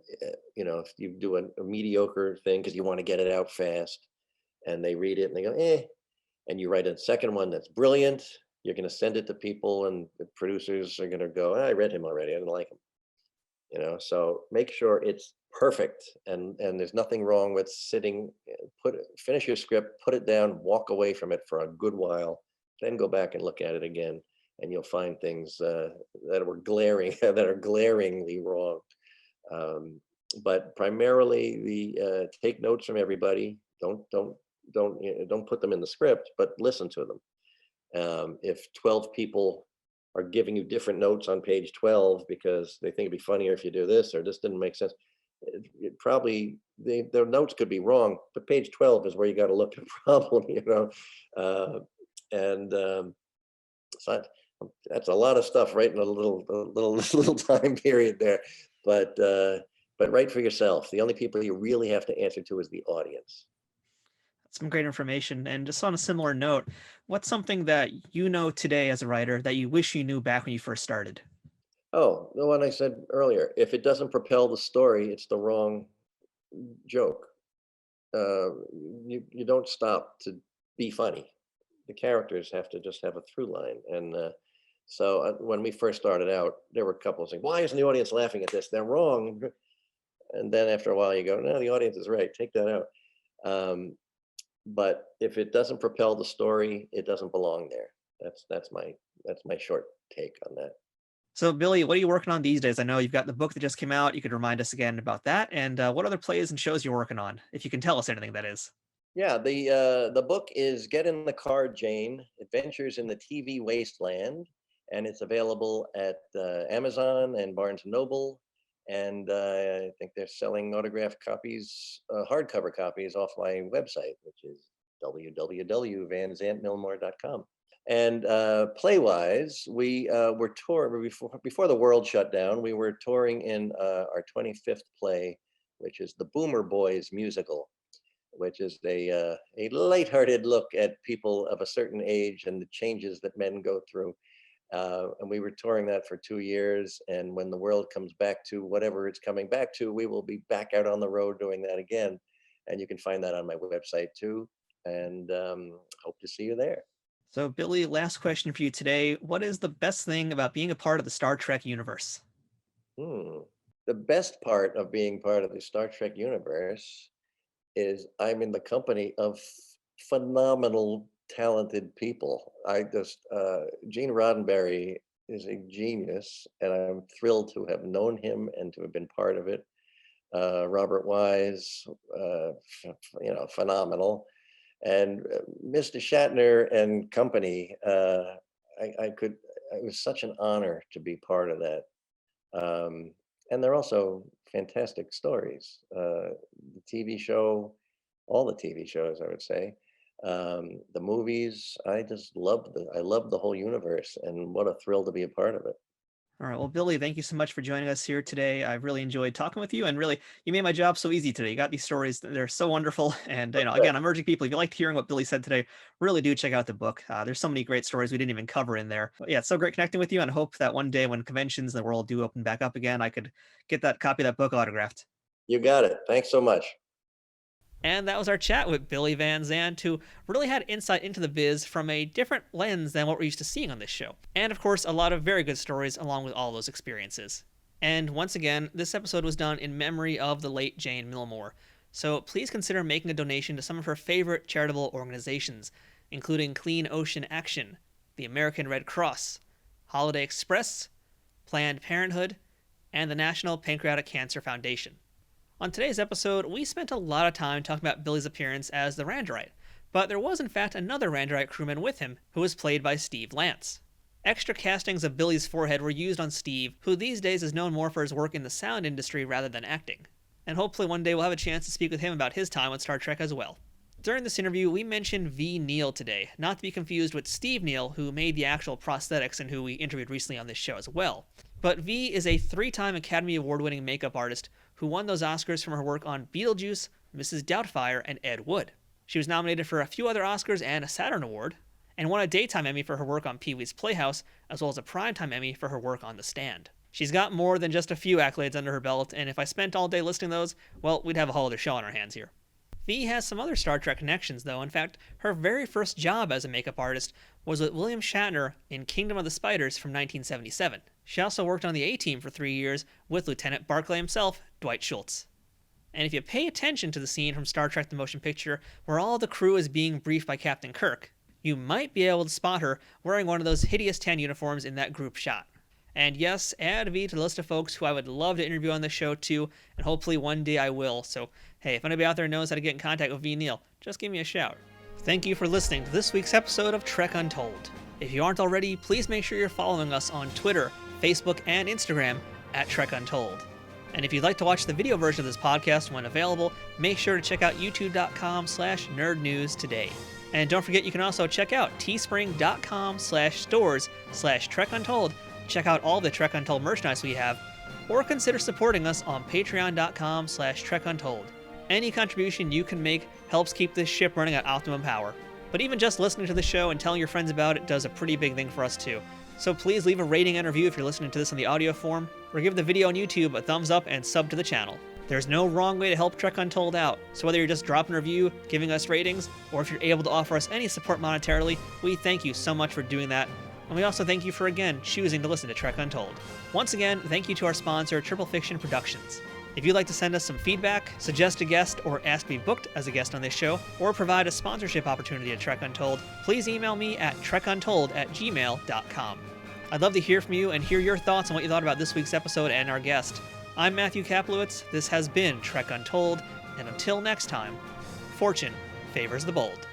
you know, if you do a mediocre thing because you want to get it out fast and they read it and they go, eh, and you write a second one that's brilliant, you're going to send it to people and the producers are going to go, I read him already. I didn't like him. You know, so make sure it's perfect, and there's nothing wrong with sitting, finish your script, put it down, walk away from it for a good while, then go back and look at it again, and you'll find things that were glaring, that are glaringly wrong. But primarily, the take notes from everybody. Don't put them in the script, but listen to them. If 12 people are giving you different notes on page 12 because they think it'd be funnier if you do this, or this didn't make sense, it probably their notes could be wrong, but page 12 is where you got to look at the problem, you know. So that's a lot of stuff right in a little time period there, but write for yourself. The only people you really have to answer to is the audience. Some great information. And just on a similar note, what's something that you know today as a writer that you wish you knew back when you first started? Oh, the one I said earlier, if it doesn't propel the story, it's the wrong joke. You don't stop to be funny. The characters have to just have a through line. And so when we first started out, there were a couple of saying, why isn't the audience laughing at this? They're wrong. And then after a while you go, no, the audience is right. Take that out. But if it doesn't propel the story, it doesn't belong there. That's my short take on that. So, Billy, what are you working on these days? I know you've got the book that just came out. You could remind us again about that, and what other plays and shows you're working on, if you can tell us anything, that is. Yeah, the book is Get in the Car, Jane: Adventures in the TV Wasteland, and it's available at Amazon and Barnes and Noble. And I think they're selling autographed copies, hardcover copies, off my website, which is www.vanzantmilmore.com. And play-wise, we were touring before the world shut down. We were touring in our 25th play, which is the Boomer Boys musical, which is a lighthearted look at people of a certain age and the changes that men go through. And we were touring that for 2 years. And when the world comes back to whatever it's coming back to, we will be back out on the road doing that again. And you can find that on my website too. And hope to see you there. So, Billy, last question for you today. What is the best thing about being a part of the Star Trek universe? The best part of being part of the Star Trek universe is I'm in the company of phenomenal, talented people. Gene Roddenberry is a genius, and I'm thrilled to have known him and to have been part of it. Robert Wise, phenomenal. And Mr. Shatner and company, it was such an honor to be part of that. And they're also fantastic stories. The TV show, all the TV shows, I would say. The movies. I love the whole universe, and what a thrill to be a part of it. All right. Well, Billy, thank you so much for joining us here today. I've really enjoyed talking with you, and really, you made my job so easy today. You got these stories; they're so wonderful. And again, I'm urging people, if you liked hearing what Billy said today, really do check out the book. There's so many great stories we didn't even cover in there. But yeah, it's so great connecting with you, and I hope that one day when conventions in the world do open back up again, I could get that copy of that book autographed. You got it. Thanks so much. And that was our chat with Billy Van Zandt, who really had insight into the biz from a different lens than what we're used to seeing on this show. And of course, a lot of very good stories along with all those experiences. And once again, this episode was done in memory of the late Jane Milmore. So please consider making a donation to some of her favorite charitable organizations, including Clean Ocean Action, the American Red Cross, Holiday Express, Planned Parenthood, and the National Pancreatic Cancer Foundation. On today's episode, we spent a lot of time talking about Billy's appearance as the Rhaandarite, but there was in fact another Rhaandarite crewman with him, who was played by Steve Lance. Extra castings of Billy's forehead were used on Steve, who these days is known more for his work in the sound industry rather than acting. And hopefully one day we'll have a chance to speak with him about his time on Star Trek as well. During this interview, we mentioned Ve Neill today, not to be confused with Steve Neill, who made the actual prosthetics and who we interviewed recently on this show as well. But Ve is a 3-time Academy Award-winning makeup artist who won those Oscars from her work on Beetlejuice, Mrs. Doubtfire, and Ed Wood. She was nominated for a few other Oscars and a Saturn Award, and won a Daytime Emmy for her work on Pee-wee's Playhouse, as well as a Primetime Emmy for her work on The Stand. She's got more than just a few accolades under her belt, and if I spent all day listing those, well, we'd have a whole other show on our hands here. Ve has some other Star Trek connections, though. In fact, her very first job as a makeup artist was with William Shatner in Kingdom of the Spiders from 1977. She also worked on the A-Team for 3 years with Lieutenant Barclay himself, Dwight Schultz. And if you pay attention to the scene from Star Trek the Motion Picture where all the crew is being briefed by Captain Kirk, you might be able to spot her wearing one of those hideous tan uniforms in that group shot. And yes, add Ve to the list of folks who I would love to interview on this show too, and hopefully one day I will. So hey, if anybody out there knows how to get in contact with Ve Neill, just give me a shout. Thank you for listening to this week's episode of Trek Untold. If you aren't already, please make sure you're following us on Twitter, Facebook, and Instagram at Trek Untold. And if you'd like to watch the video version of this podcast when available, make sure to check out youtube.com/nerdnews today. And don't forget, you can also check out teespring.com/stores/Trek Untold. Check out all the Trek Untold merchandise we have, or consider supporting us on patreon.com/Trek Untold. Any contribution you can make helps keep this ship running at optimum power. But even just listening to the show and telling your friends about it does a pretty big thing for us too. So please leave a rating and review if you're listening to this in the audio form, or give the video on YouTube a thumbs up and sub to the channel. There's no wrong way to help Trek Untold out, so whether you're just dropping a review, giving us ratings, or if you're able to offer us any support monetarily, we thank you so much for doing that. And we also thank you for, again, choosing to listen to Trek Untold. Once again, thank you to our sponsor, Triple Fiction Productions. If you'd like to send us some feedback, suggest a guest, or ask to be booked as a guest on this show, or provide a sponsorship opportunity at Trek Untold, please email me at trekuntold@gmail.com. I'd love to hear from you and hear your thoughts on what you thought about this week's episode and our guest. I'm Matthew Kaplowitz. This has been Trek Untold, and until next time, fortune favors the bold.